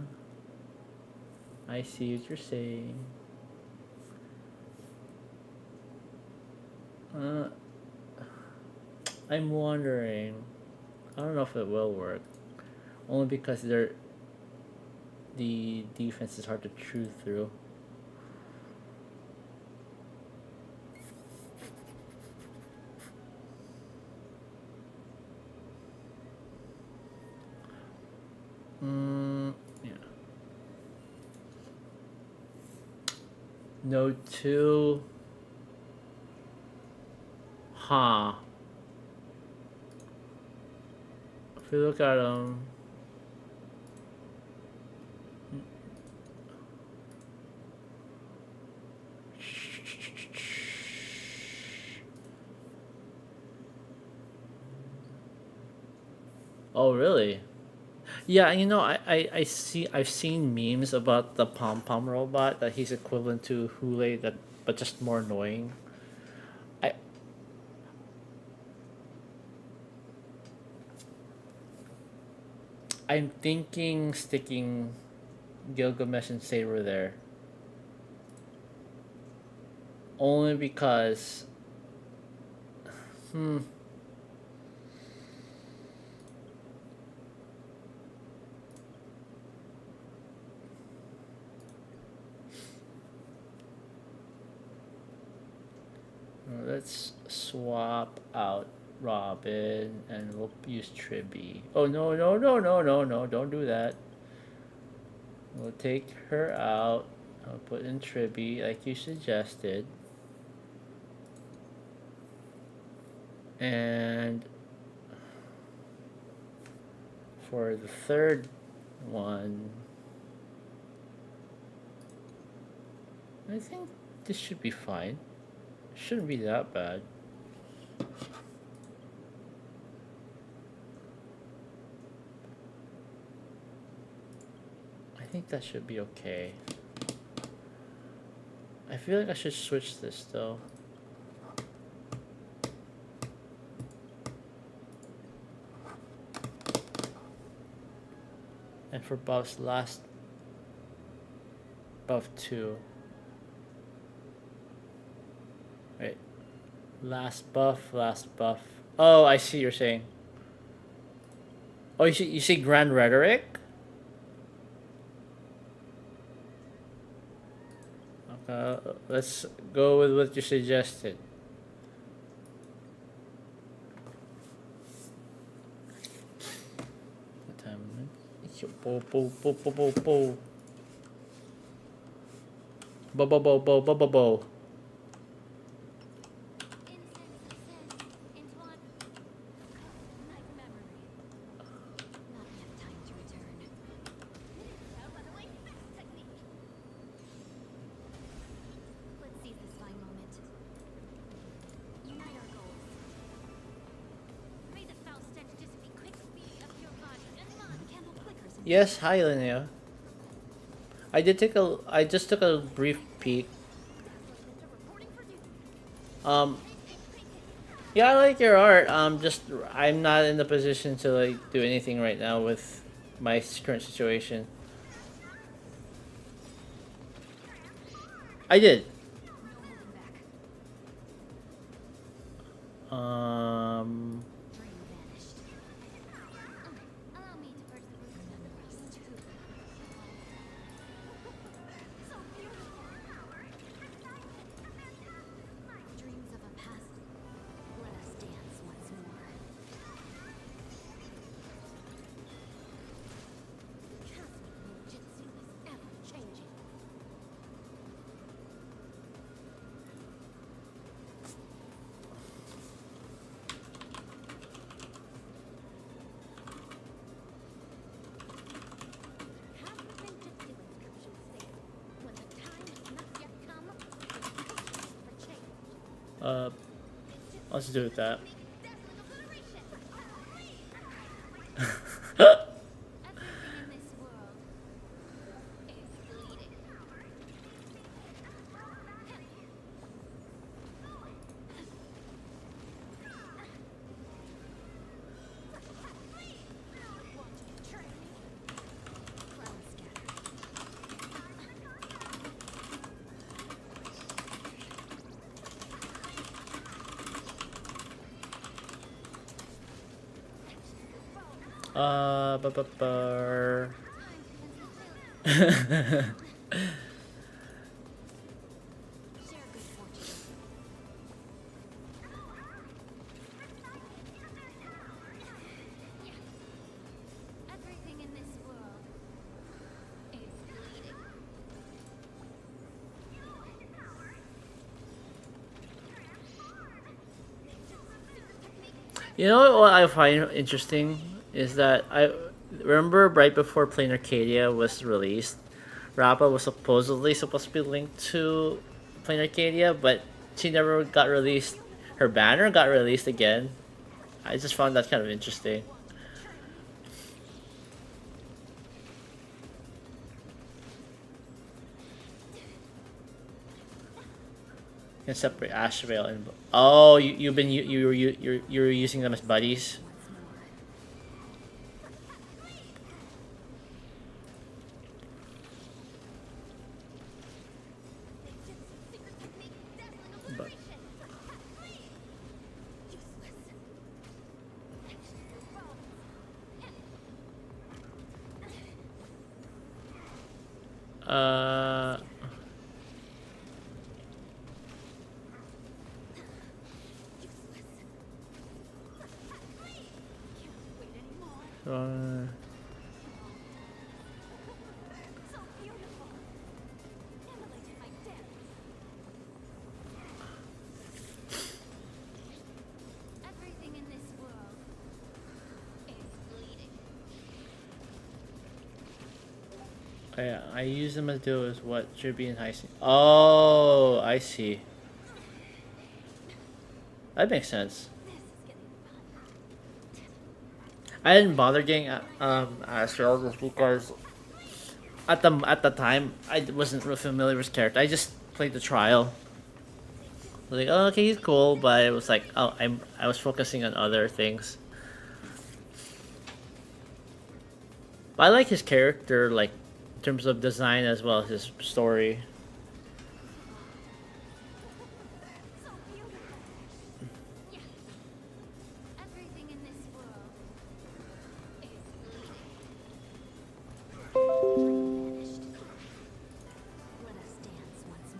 see what you're saying. Uh, I'm wondering. I don't know if it will work. Only because the defense is hard to chew through. Yeah. Node 2. Huh. If we look at them. Oh, really? Yeah, you know, I've seen memes about the pom pom robot that he's equivalent to Hule that but just more annoying. I I'm thinking sticking Gilgamesh and Saber there. Only because hmm let's swap out Robin and we'll use Tribby. Oh no no no no no no! Don't do that. We'll take her out. I'll put in Tribby like you suggested. And for the third one, I think this should be fine. Shouldn't be that bad. I think that should be okay. I feel like I should switch this though. And for buffs, last buff 2. Wait. Last buff, last buff. Oh, I see what you're saying. Oh, you see Grand Rhetoric? Okay, let's go with what you suggested. What time is it? Bo bo bo bo bo bo. Bo bo bo bo bo bo bo. Yes, hi Linnea. I just took a brief peek. Um yeah, I like your art. I'm not in the position to like do anything right now with my current situation. I did. Um let's do it that. Ba-ba-ba. You know what I find interesting is that I remember right before Plain Arcadia was released, Rappa was supposedly supposed to be linked to Plain Arcadia, but she never got released. Her banner got released again. I just found that kind of interesting. You can separate Ashvale and oh, you've been you're using them as buddies. But So beautiful. Immolated my depths. Everything in this world is bleeding. I use them as do as what should be enticing. Oh, I see. That makes sense. This is getting fun. I didn't bother getting Astral just because at the time I wasn't real familiar with his character. I just played the trial. I was like, oh, okay, he's cool, but it was like, oh, I was focusing on other things. But I like his character, like in terms of design as well as his story. So beautiful. Yes. Everything in this world is bleeding. Finished. Let us dance once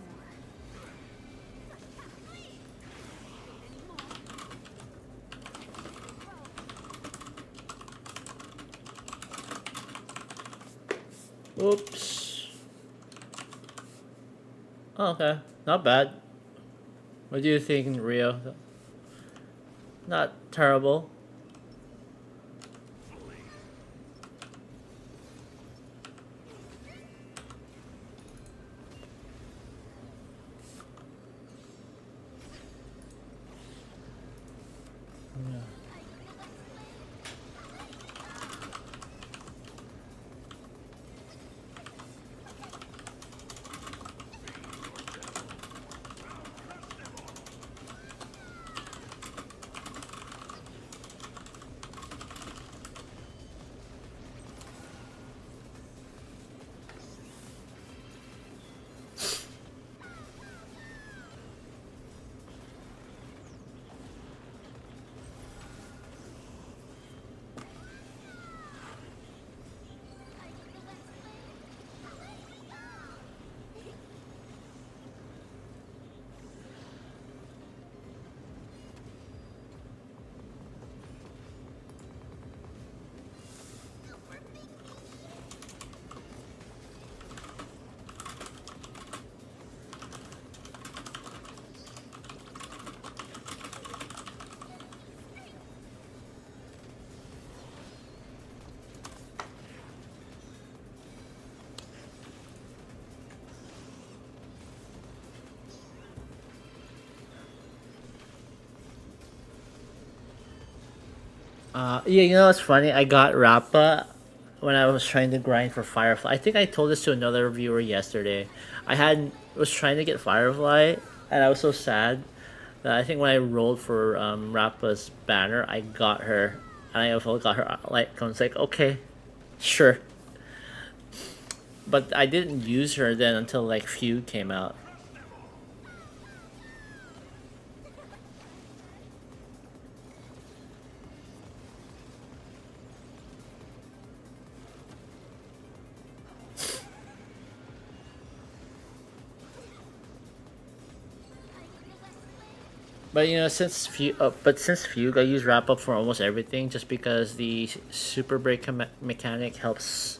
more. Oops. Oh, okay, not bad. What do you think, Rio? Not terrible. Yeah, you know what's funny? I got Rappa when I was trying to grind for Firefly. I think I told this to another viewer yesterday. I had was trying to get Firefly, and I was so sad that I think when I rolled for Rappa's banner, I got her, and I also got her. Like, I was like, okay, sure, but I didn't use her then until like Feud came out. But you know, since Fugue, I use wrap up for almost everything, just because the super break mechanic helps.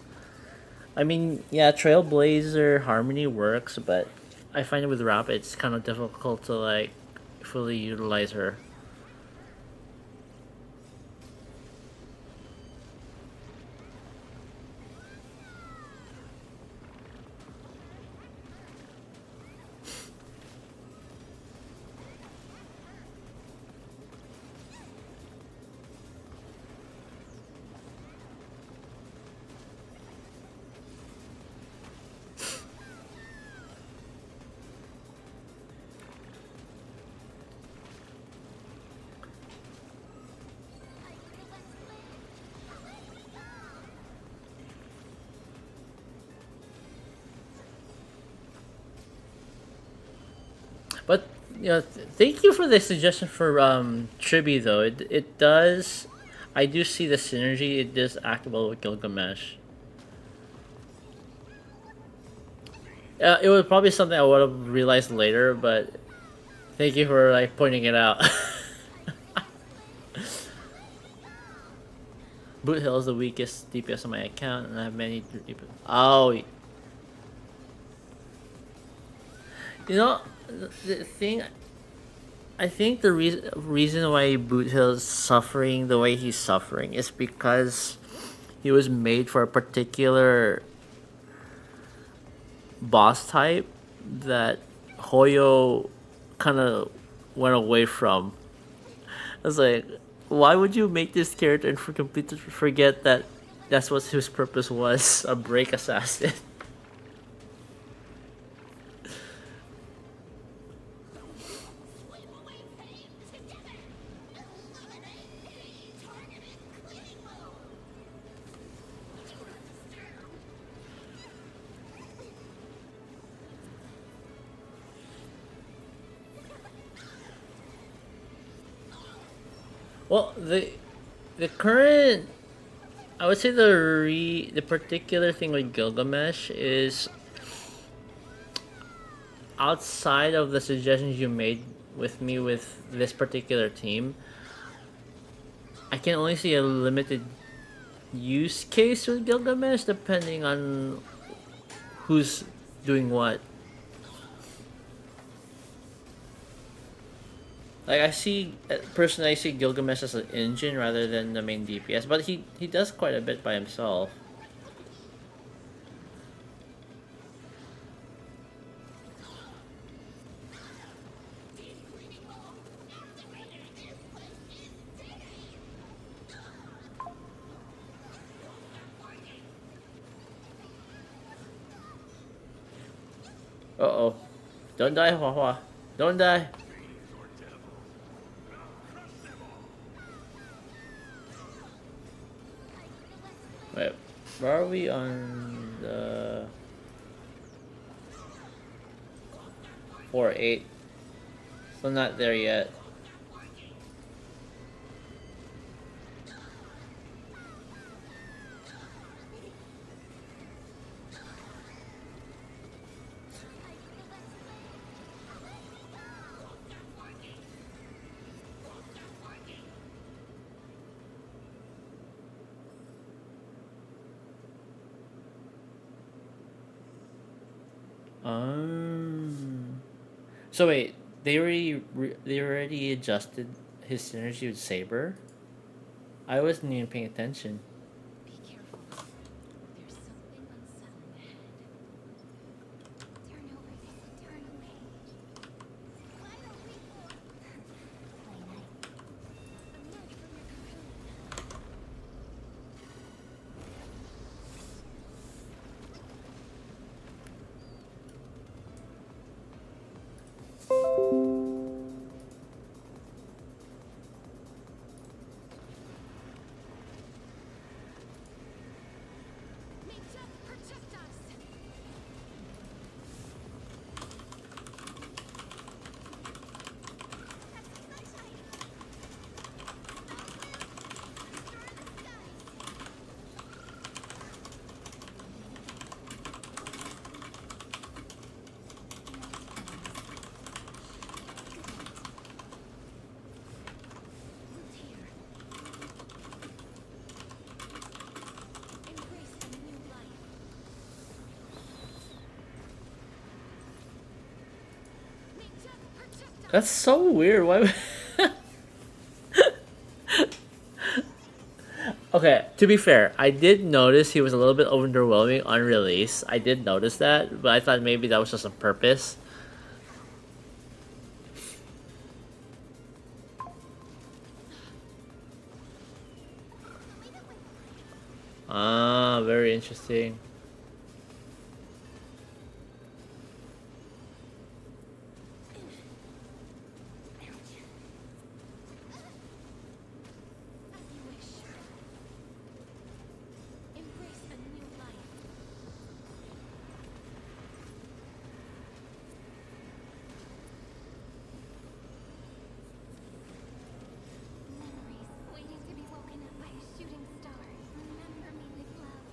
I mean, yeah, Trailblazer Harmony works, but I find it with wrap, it's kind of difficult to like fully utilize her. But you know, thank you for the suggestion for Tribi though. It does. I do see the synergy. It does act well with Gilgamesh. It was probably something I would have realized later, but thank you for like pointing it out. Boot Hill is the weakest DPS on my account, and I have many DPS. Oh, you know, the thing. I think the reason why Boot Hill is suffering the way he's suffering is because he was made for a particular boss type that Hoyo kind of went away from. I was like, why would you make this character and completely forget that that's what his purpose was, a break assassin? Well, the current, I would say the particular thing with Gilgamesh is outside of the suggestions you made with me with this particular team, I can only see a limited use case with Gilgamesh depending on who's doing what. Like personally, I see Gilgamesh as an engine rather than the main DPS, but he does quite a bit by himself. Uh oh, don't die, Hua Hua, don't die. Wait, where are we on the 4-8? So not there yet. So wait, they already adjusted his synergy with Saber. I wasn't even paying attention. Be careful. There's something unsettling ahead. Turn over this eternal page. Final report. Play night. Emerge from your cocoon. May death protect us. Embrace a new life. May death protect us. That's so weird. Why? Okay, to be fair, I did notice he was a little bit underwhelming on release. I did notice that, but I thought maybe that was just on purpose. Ah, very interesting. As you wish. Embrace a new life. Memories waiting to be woken up by a shooting star. Remember me with love.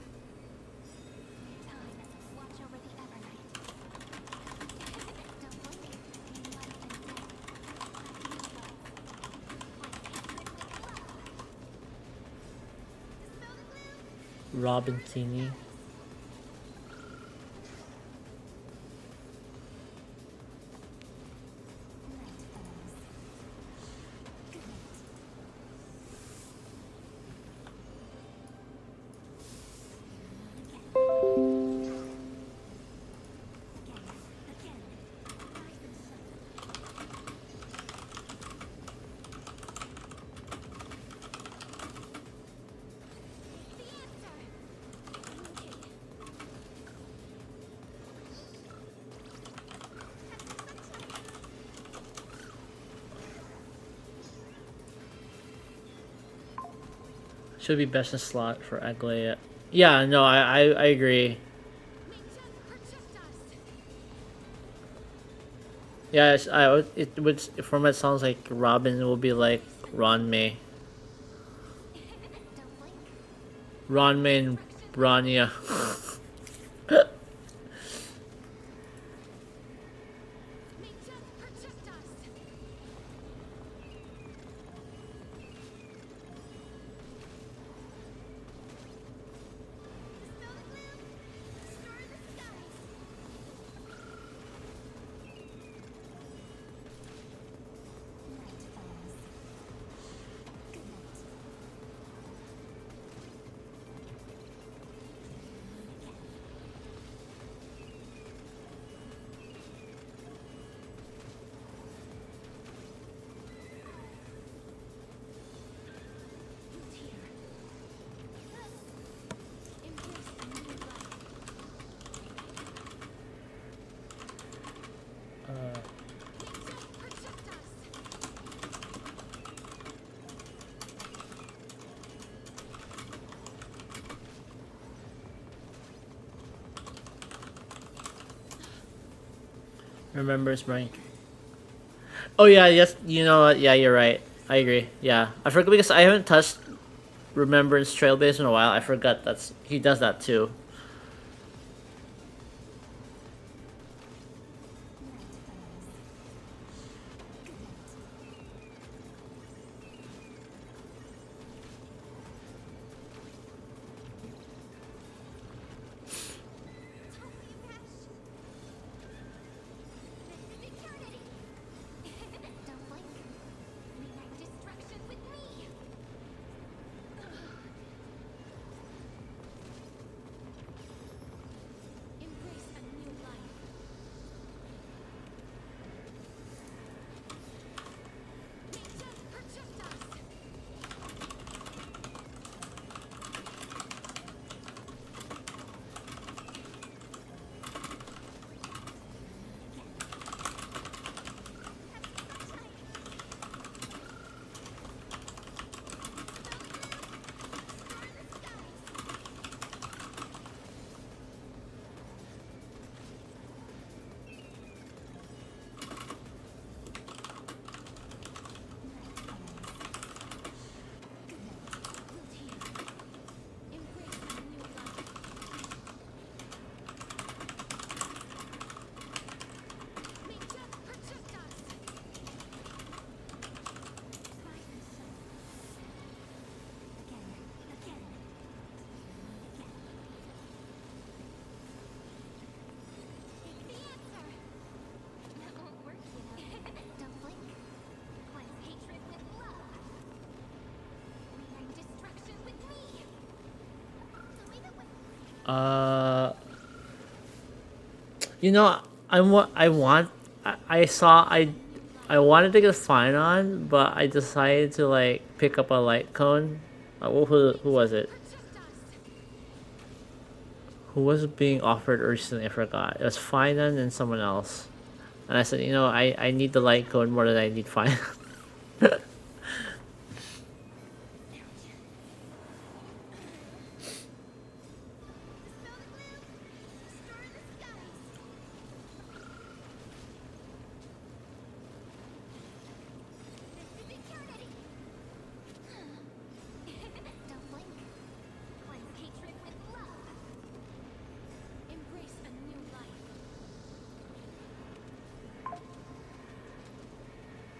Robin thingy. Should be best in slot for Aglaia. Yeah, no, I agree. Yeah, it would from it sounds like Robin will be like Ron May. Ron May and Branya. Remembers Brian. Oh yeah, yes. You know what? Yeah, you're right. I agree. Yeah, I forgot because I haven't touched Remembrance Trailblaze in a while. I forgot that's he does that too. Uh, you know, I want. I saw I wanted to get a fine on, but I decided to like pick up a light cone. Who was it? Who was being offered recently? I forgot. It was Finan and someone else. And I said, I need the light cone more than I need Finan.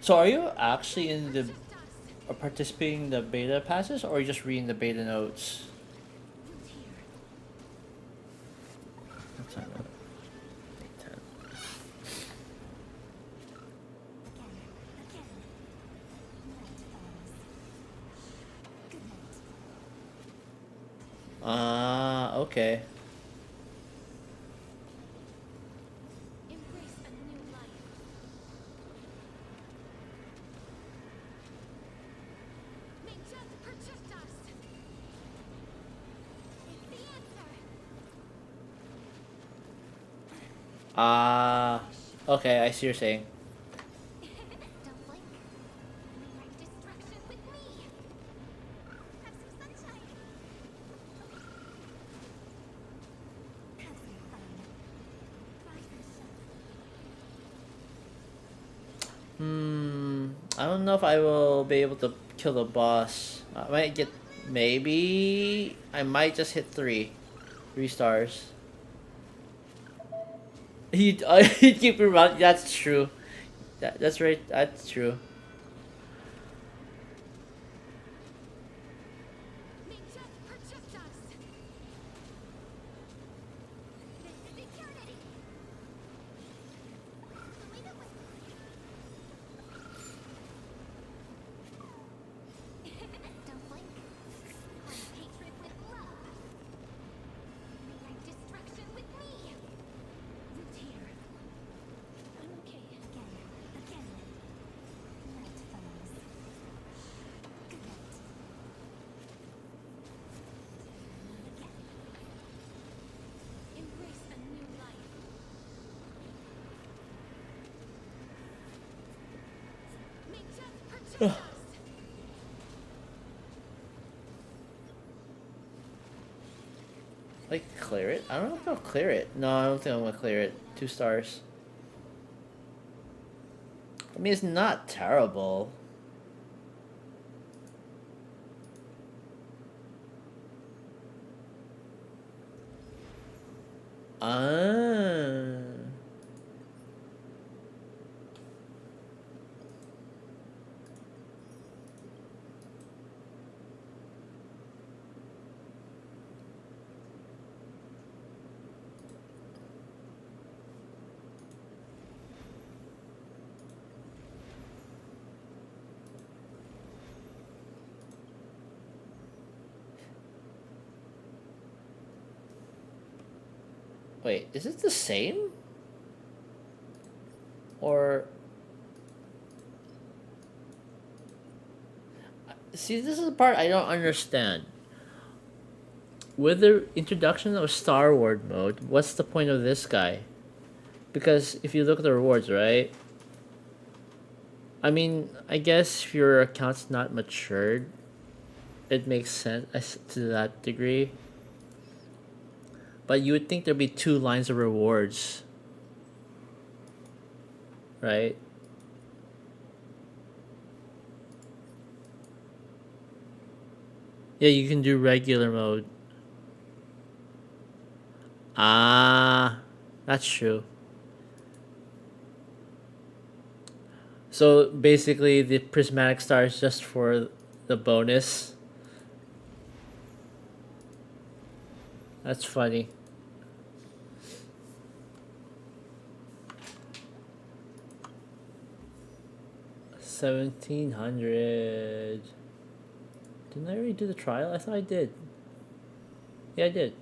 So are you actually in the participating in the beta passes, or are you just reading the beta notes? Ah, okay. Embrace a new life. May death protect us. It's the answer. Ah, okay, I see what you're saying. Don't blink. Write destruction with me. Have some sunshine. Have some fun. Try I don't know if I will be able to kill the boss. I might get, maybe I might just hit 3 stars. You keep reminding. That's true. That's right. That's true. May death protect us. This is eternity. Believe it with Don't blink. Fight hatred with love. Rewrite destruction with me. Root here. I'm okay. Again. Night follows. Good night. Again. Embrace a new life. May death protect us. Like clear it? I don't know if I'll clear it. No, I don't think I'm gonna clear it. 2 stars. I mean, it's not terrible. Ah. Wait, is it the same? Or see, this is the part I don't understand. With the introduction of Star Wars mode, what's the point of this guy? Because if you look at the rewards, right? I mean, I guess if your account's not matured, it makes sense to that degree. But you would think there'd be 2 lines of rewards, right? Yeah, you can do regular mode. Ah, that's true. So basically, the prismatic star is just for the bonus. That's funny. 1700. Didn't I already do the trial? I thought I did. Yeah, I did.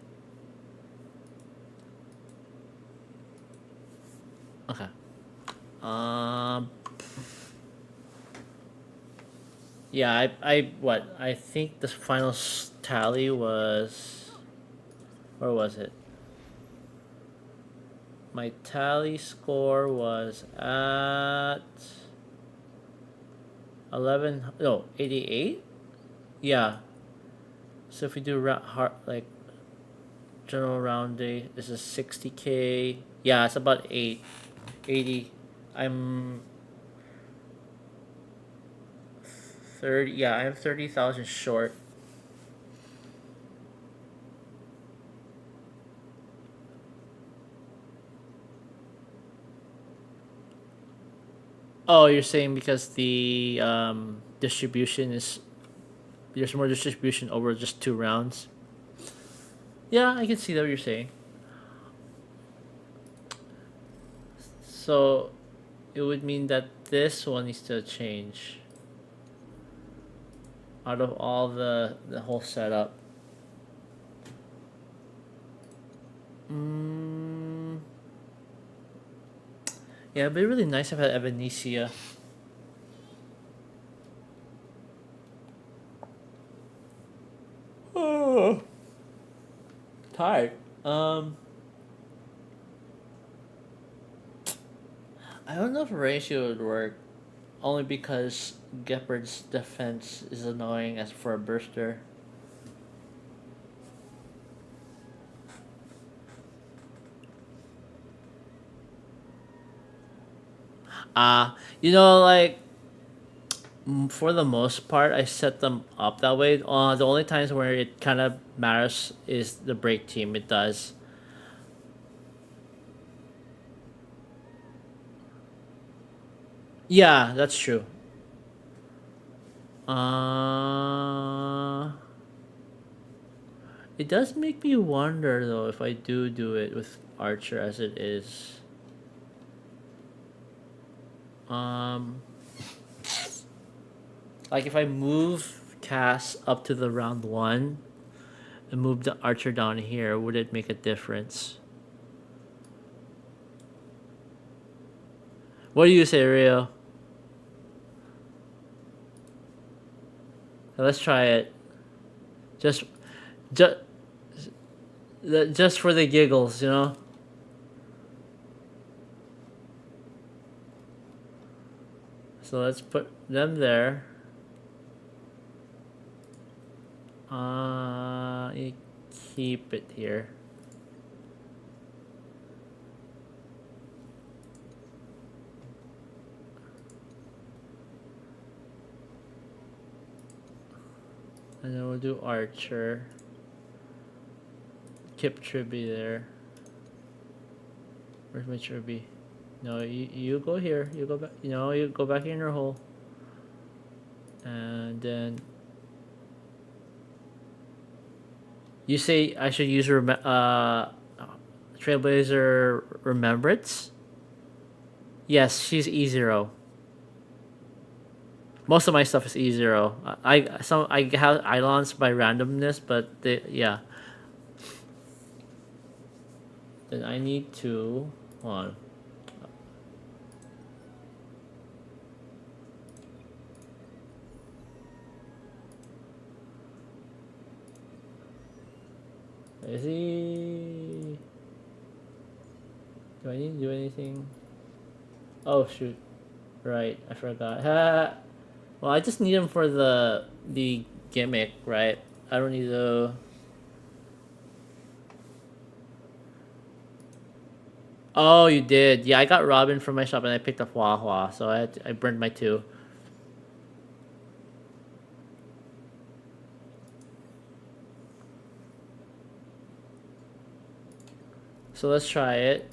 Okay. Um. Yeah, what? I think the final tally was. Where was it? My tally score was at 11. No, 88. Yeah. So if we do like general round day, this is 60K. Yeah, it's about 80. I'm 30. Yeah, I'm 30,000 short. Oh, you're saying because the distribution is, there's more distribution over just 2 rounds. Yeah, I can see that what you're saying. So it would mean that this one needs to change out of all the whole setup. Mm, yeah, it'd be really nice if I had Evanesia. Oh, tired. I don't know if ratio would work. Only because Gepard's defense is annoying as for a burster. Like for the most part, I set them up that way. The only times where it kind of matters is the break team. It does. Yeah, that's true. Uh, it does make me wonder though if I do it with Archer as it is. Um, like if I move Cass up to the round one and move the Archer down here, would it make a difference? What do you say, Rio? Let's try it. Just, just, just for the giggles, you know. So let's put them there. You keep it here. And then we'll do Archer. Keep Tribby there. Where's my Tribby? No, you go here. You go back. You go back in your hole. And then you say I should use Trailblazer Remembrance. Yes, she's E0. Most of my stuff is E0. I have Eidolons by randomness, but yeah. Then I need to hold on. Is he? Do I need to do anything? Oh shoot! Right, I forgot. Well, I just need him for the gimmick, right? I don't need to. Oh, you did. Yeah, I got Robin from my shop and I picked up Hua Hua, so I burned my two. So let's try it.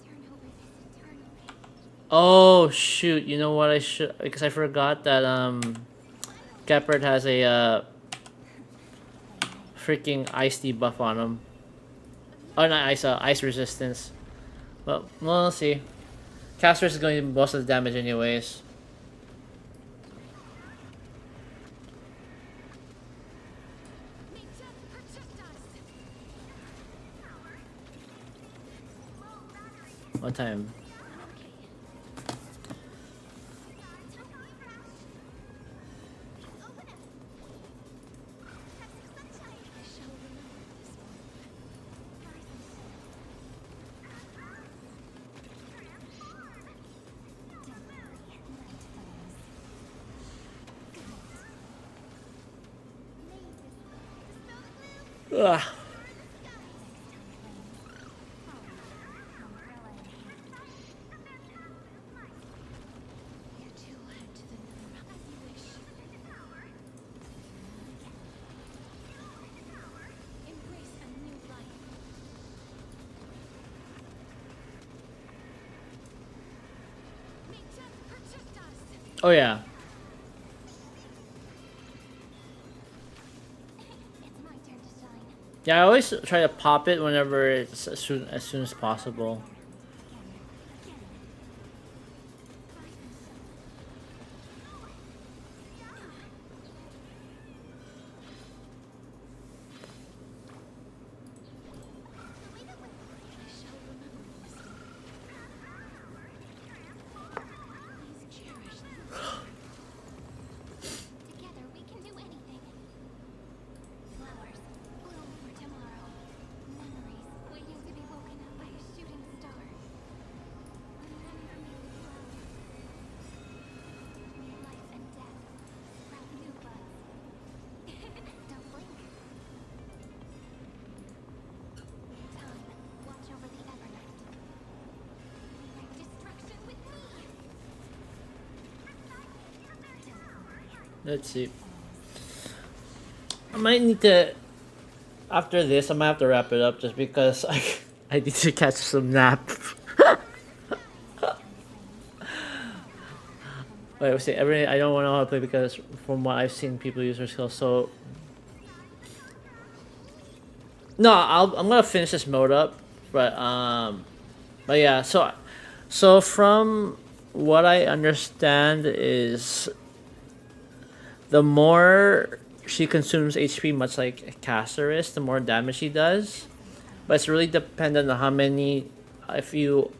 Turn over this eternally. Oh shoot! You know what I should because I forgot that Gepard has a freaking ice debuff on him. Oh, not ice, ice resistance. Well, we'll see. Caster is going to do most of the damage anyways. What time? Ugh. Oh yeah. Yeah, I always try to pop it whenever it's as soon as possible. Let's see. I might need to. After this, I might have to wrap it up just because I need to catch some nap. Wait, I say every I don't want to know how to play because from what I've seen, people use their skills. So no, I'm gonna finish this mode up, but yeah. So from what I understand is the more she consumes HP, much like Caceres, the more damage she does. But it's really dependent on how many, if you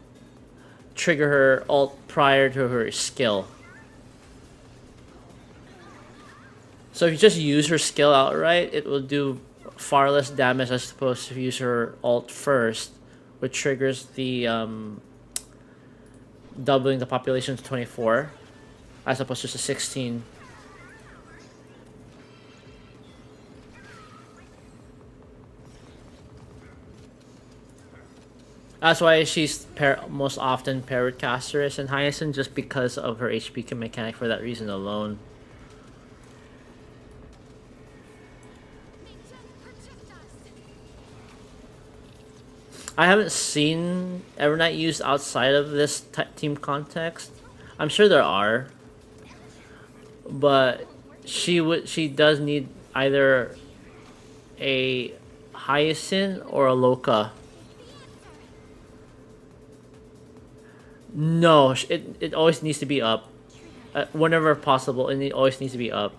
trigger her ult prior to her skill. So if you just use her skill outright, it will do far less damage as opposed to if you use her ult first, which triggers the doubling the population to 24, as opposed to 16. That's why she's most often paired with Caceres and Hyacinth, just because of her HP mechanic for that reason alone. I haven't seen Evernight used outside of this team context. I'm sure there are, but she does need either a Hyacinth or a Loka. No, it always needs to be up, whenever possible, and it always needs to be up.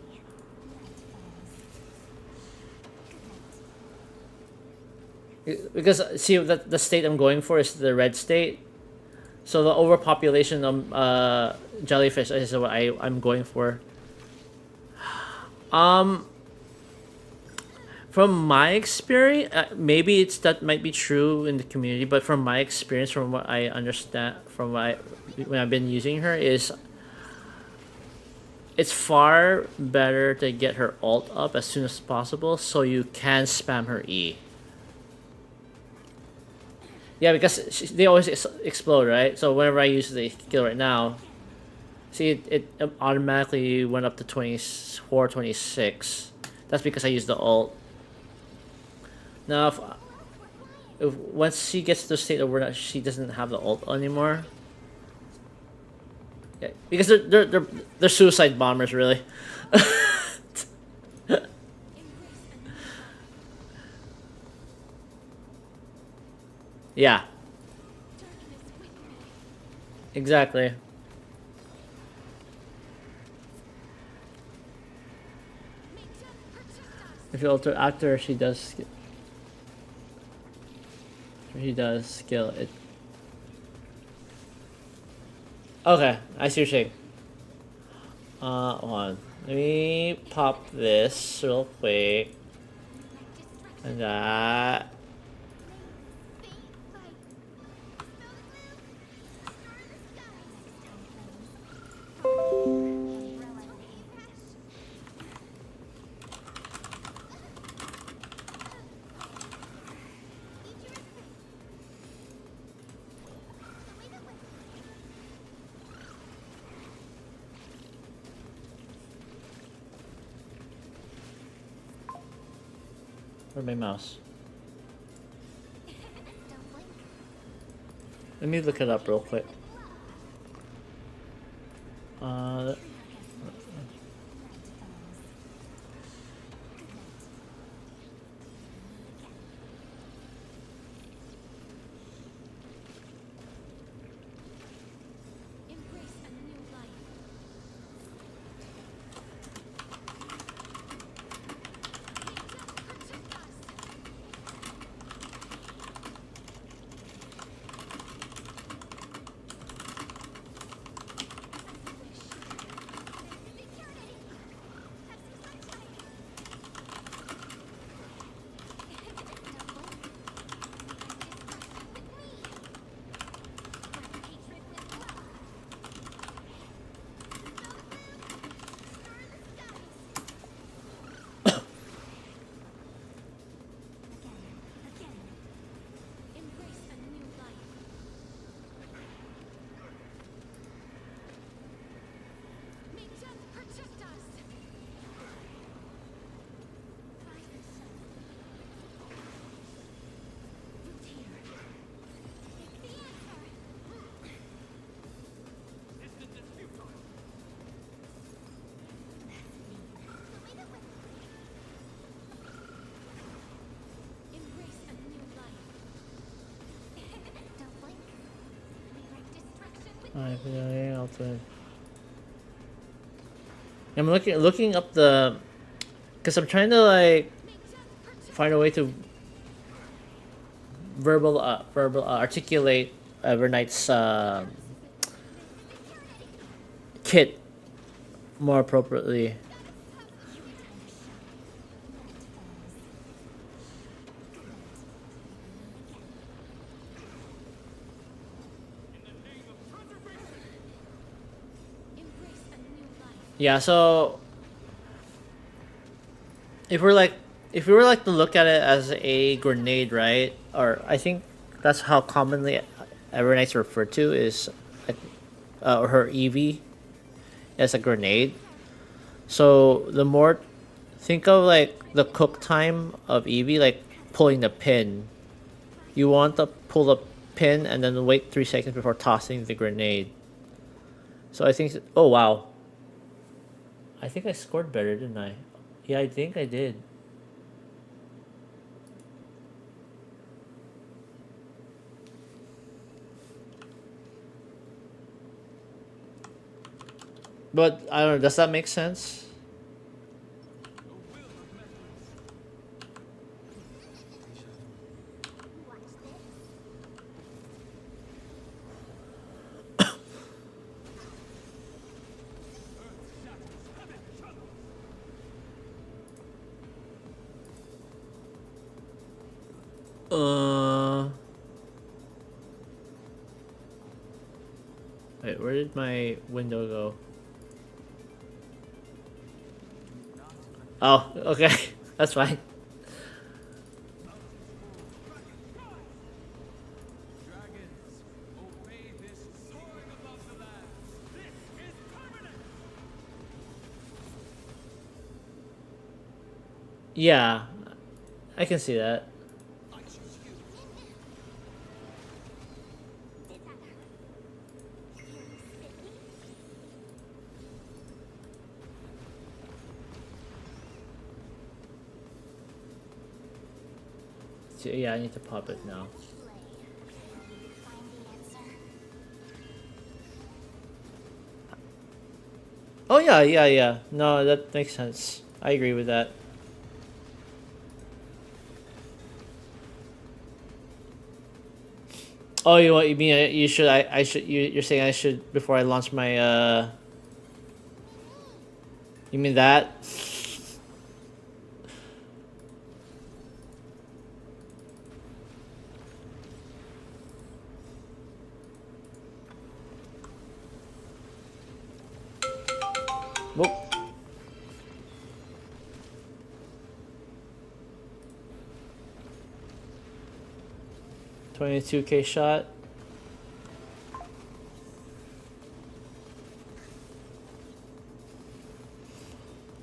Because see, the state I'm going for is the red state, so the overpopulation of jellyfish is what I'm going for. From my experience, maybe that might be true in the community, but from my experience, from what I understand, when I've been using her, is it's far better to get her ult up as soon as possible so you can spam her E. Yeah, because they always explode, right? So whenever I use the skill right now, see, it automatically went up to 24, 26. That's because I used the ult. Now, if once she gets to the state where she doesn't have the ult anymore, yeah, because they're suicide bombers, really. Yeah. Exactly. If you alter after she does skill it. Okay, I see what you're saying. Hold on. Let me pop this real quick. And that. Where's my mouse? Let me look it up real quick. Ultimate. I'm looking up the, because I'm trying to like find a way to verbal articulate Everknight's kit more appropriately. Embrace a new life. Yeah, so if we're like if we were like to look at it as a grenade, right? Or I think that's how commonly Everknight's referred to is or her EV as a grenade. So the more think of like the cook time of Eevee, like pulling the pin. You want to pull the pin and then wait 3 seconds before tossing the grenade. So I think. Oh wow! I think I scored better, didn't I? Yeah, I think I did. But I don't know. Does that make sense? Watch this. Uh. Wait, where did my window go? Oh, okay. That's fine. Yeah, I can see that. Did that hurt? Feeling sticky? So, yeah, I need to pop it now. Play. Find the answer. Oh yeah, yeah, yeah. No, that makes sense. I agree with that. Oh, you what you mean? You should. I should. You're saying I should before I launch my. You mean that? Whoop. 22K shot.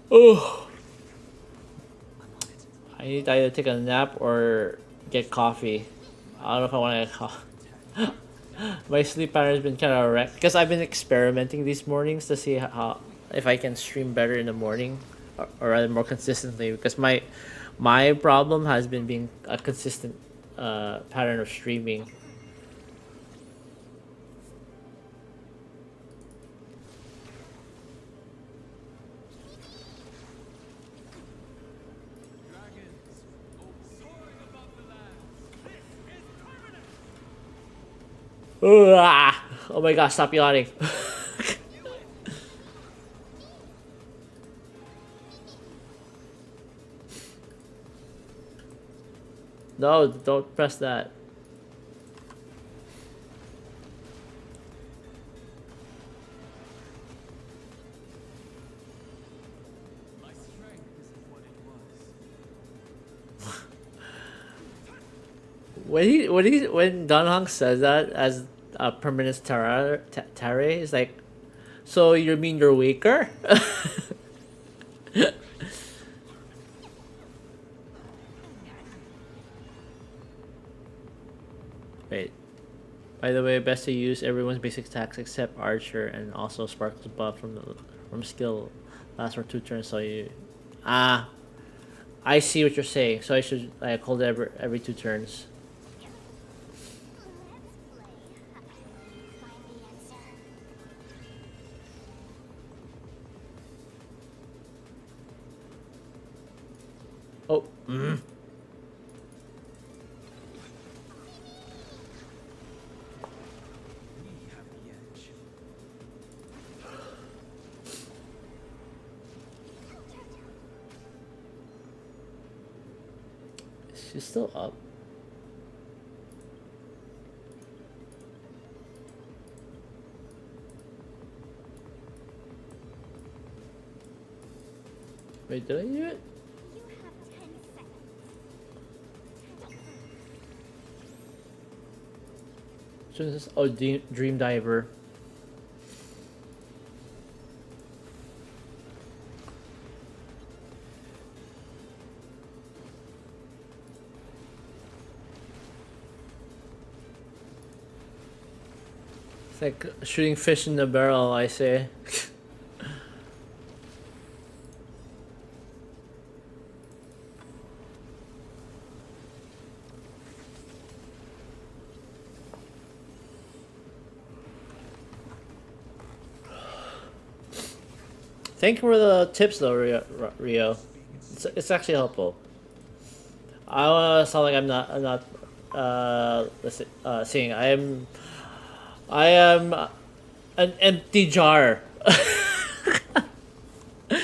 Oh. I need to either take a nap or get coffee. I don't know if I want to get coffee. My sleep pattern has been kind of wrecked because I've been experimenting these mornings to see how if I can stream better in the morning, or rather more consistently. Because my problem has been being a consistent pattern of streaming. Oh my gosh! Stop yawning. No, don't press that. When Don Hong says that as a permanent tare is like, so you mean you're weaker? Wait. By the way, best to use everyone's basic attacks except Archer and also Sparkle's buff from skill lasts for 2 turns. So you, ah, I see what you're saying. So I should like hold it every 2 turns. Let's play. Find the answer. Oh, she's still up. Wait, did I do it? You have 10 seconds. So this is, oh, Dream Diver. It's like shooting fish in the barrel, I say. Thank you for the tips, though, Rio. It's actually helpful. I want to sound like I'm not. Let's see, seeing. I am an empty jar. Play for a while.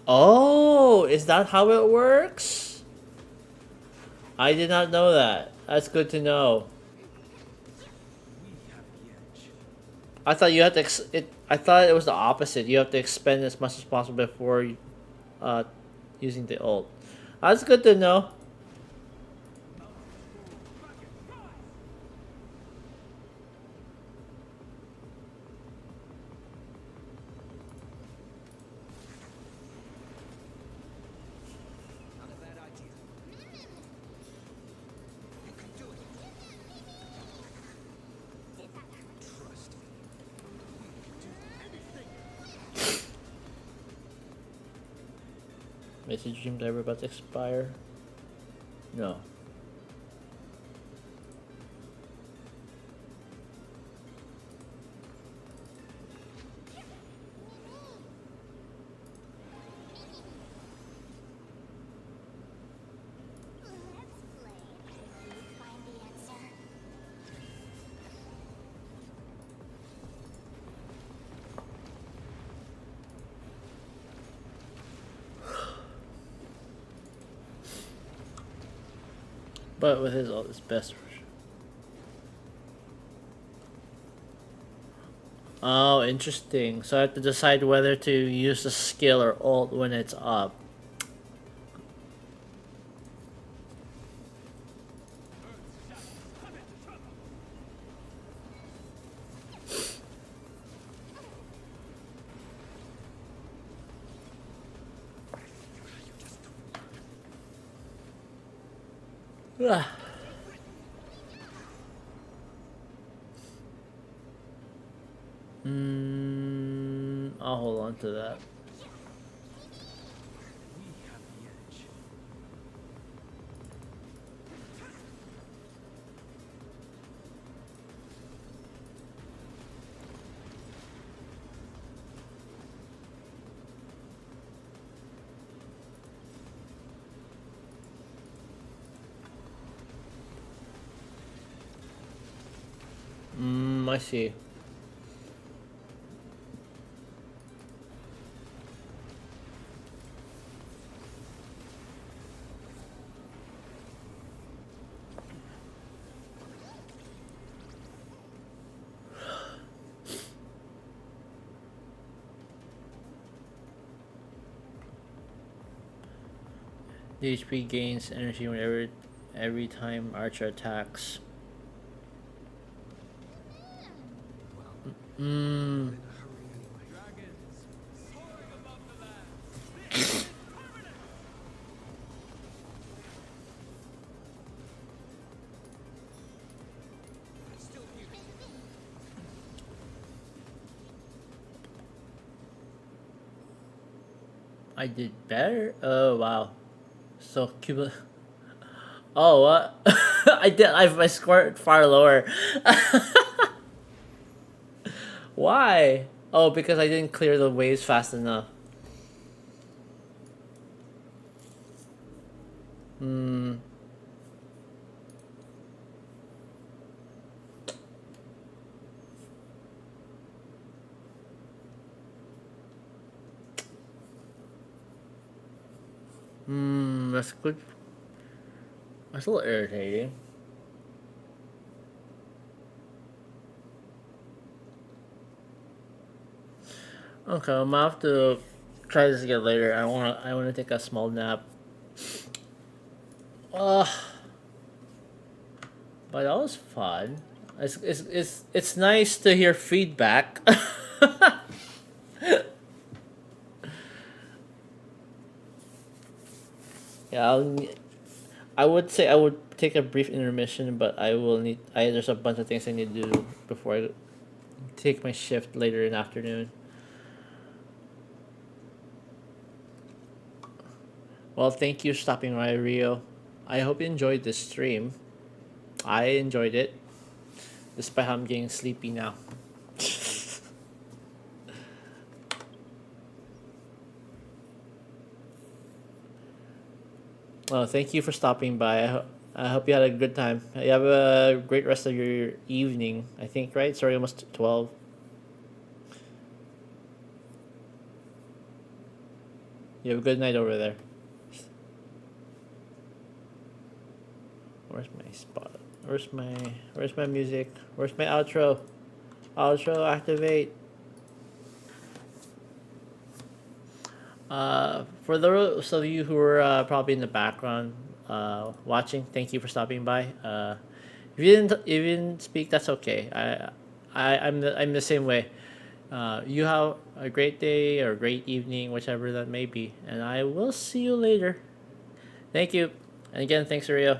Oh, is that how it works? I did not know that. That's good to know. I thought you had to. I thought it was the opposite. You have to expend as much as possible before, uh, using the ult. That's good to know. Not a bad idea. You can do it. Did that hurt? Trust me. We can do anything. Is the Dream Diver about to expire? No. Let's play. You find the answer. But with his ult, it's best. Oh, interesting. So I have to decide whether to use the skill or ult when it's up. Ah. I'll hold on to that. We have the edge. I see. The HP gains energy whenever every time Archer attacks. In a hurry anyway. Dragons soaring above the land. This is permanent. Still here. I did better. Oh wow. So Cuba. Oh what? I scored far lower. Why? Oh, because I didn't clear the waves fast enough. Hmm. That's good. That's a little irritating. Okay, I'm gonna have to try this again later. I wanna take a small nap. Uh, but that was fun. It's nice to hear feedback. Yeah, I would say I would take a brief intermission, but I will need. There's a bunch of things I need to do before I take my shift later in the afternoon. Well, thank you for stopping by, Rio. I hope you enjoyed this stream. I enjoyed it, despite how I'm getting sleepy now. Well, thank you for stopping by. I hope you had a good time. You have a great rest of your evening, I think, right? Sorry, almost 12. You have a good night over there. Where's my spot? Where's my music? Where's my outro? Outro activate. For those of you who are probably in the background watching, thank you for stopping by. If you didn't speak, that's okay. I'm the same way. You have a great day or great evening, whichever that may be, and I will see you later. Thank you, and again, thanks, Rio.